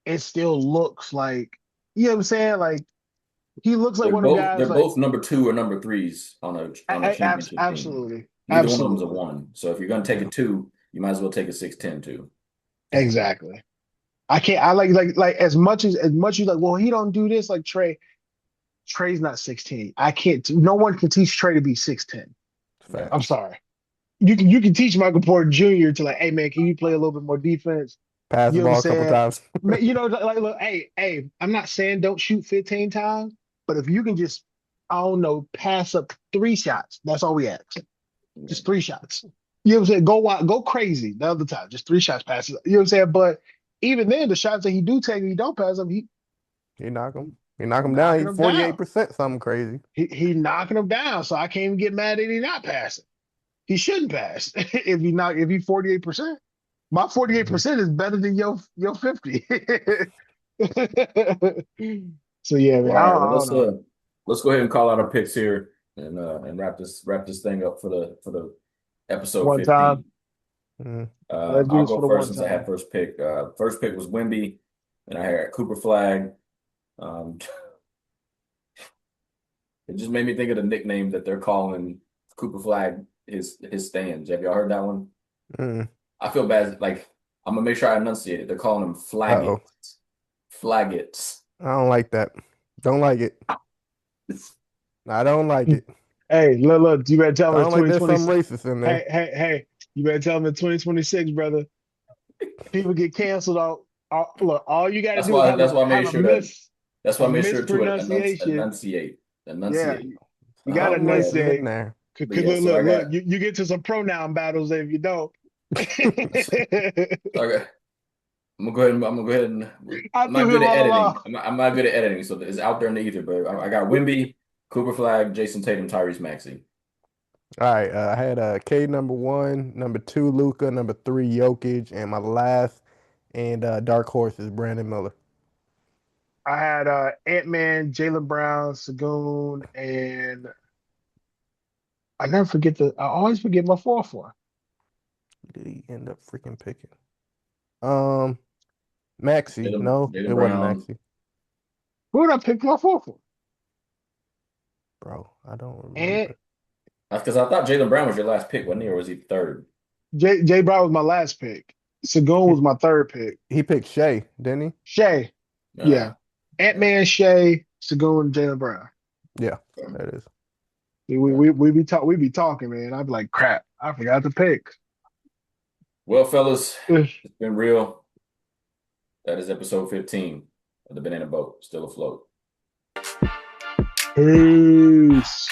it still looks like, you know what I'm saying? Like he looks like one of them They're guys like both number two or number threes on a championship team. absolutely, Neither one of them's a absolutely, one. So if you're gonna take a Yeah. two, you might as well take a 6'10" too. exactly. I can't. I like as much as like. Well, he don't do this like Trey. Trey's not 16. I can't. No one can teach Trey to be 6'10". I'm Facts. sorry. You can teach Michael Porter Jr. to like, hey man, can you play a little bit more defense? Pass the You know what ball I'm a couple saying? times. You know, like, look, hey, I'm not saying don't shoot 15 times, but if you can just, I don't know, pass up 3 shots, that's all we ask. Just 3 shots. You know what I'm saying? Go crazy the other time. Just 3 shots passes. You know what I'm saying? But even then, the shots that he do take, he don't pass them. He knock him. He He knock him down. knocking He them down. 48%, something crazy. He knocking them down. So I can't even get mad that he not passing. He shouldn't pass if he 48%. My Mhm. 48% is better than your 50. So yeah, man. All right, I well don't know. let's go ahead and call out our picks here and wrap this thing up for the episode One time. 15. Mhm. Let's do I'll this for go the first one since I had time. first pick. First pick was Wemby, and I had Cooper Flag. Um, it just made me think of the nickname that they're calling Cooper Flag his stands. Have y'all heard that one? Mhm. I feel bad. Like I'm gonna make sure I enunciate it. They're calling him Uh-oh. Flaggets. Flaggets. I don't like that. Don't like it. I don't like it. Hey, look, you better tell him it's Sound like there's some 2026. racist in there. Hey, you better tell him it's 2026, brother. People get canceled out. Look, all you got to do is That's why I have made sure that that's why a I made sure to mispronunciation. Yeah, enunciate. you got to Something racist in enunciate. there. But Cause yeah, so I got you get to some pronoun battles if you don't. so I got I'm gonna go ahead and I I'm not threw good him at all editing. along. I'm not good at editing, so it's out there in the ether. But I got Wemby, Cooper Flag, Jason Tatum, Tyrese Maxey. All right, I had K number 1, number 2 Luka, number 3 Jokic, and my last and dark horse is Brandon Miller. I had Ant-Man, Jaylen Brown, Sagoon, and I always forget my fourth one. Did he end up freaking picking? Maxey. No, Jaylen it wasn't Brown. Maxey, Who did I pick my fourth one? bro. I don't And remember. That's because I thought Jaylen Brown was your last pick, wasn't he, or was he third? Jay Brown was my last pick. Sagoon He, was my third pick. he picked Shea, didn't Shea, Uh, yeah. Ant-Man, Shea, Sagoon, Jaylen Brown. he? Yeah, okay. that is. See, Okay. we be talking, man. I'd be like, crap, I forgot to pick. Well, fellas, Ugh. it's been real. That is episode 15 of the Banana Boat, still afloat. Peace.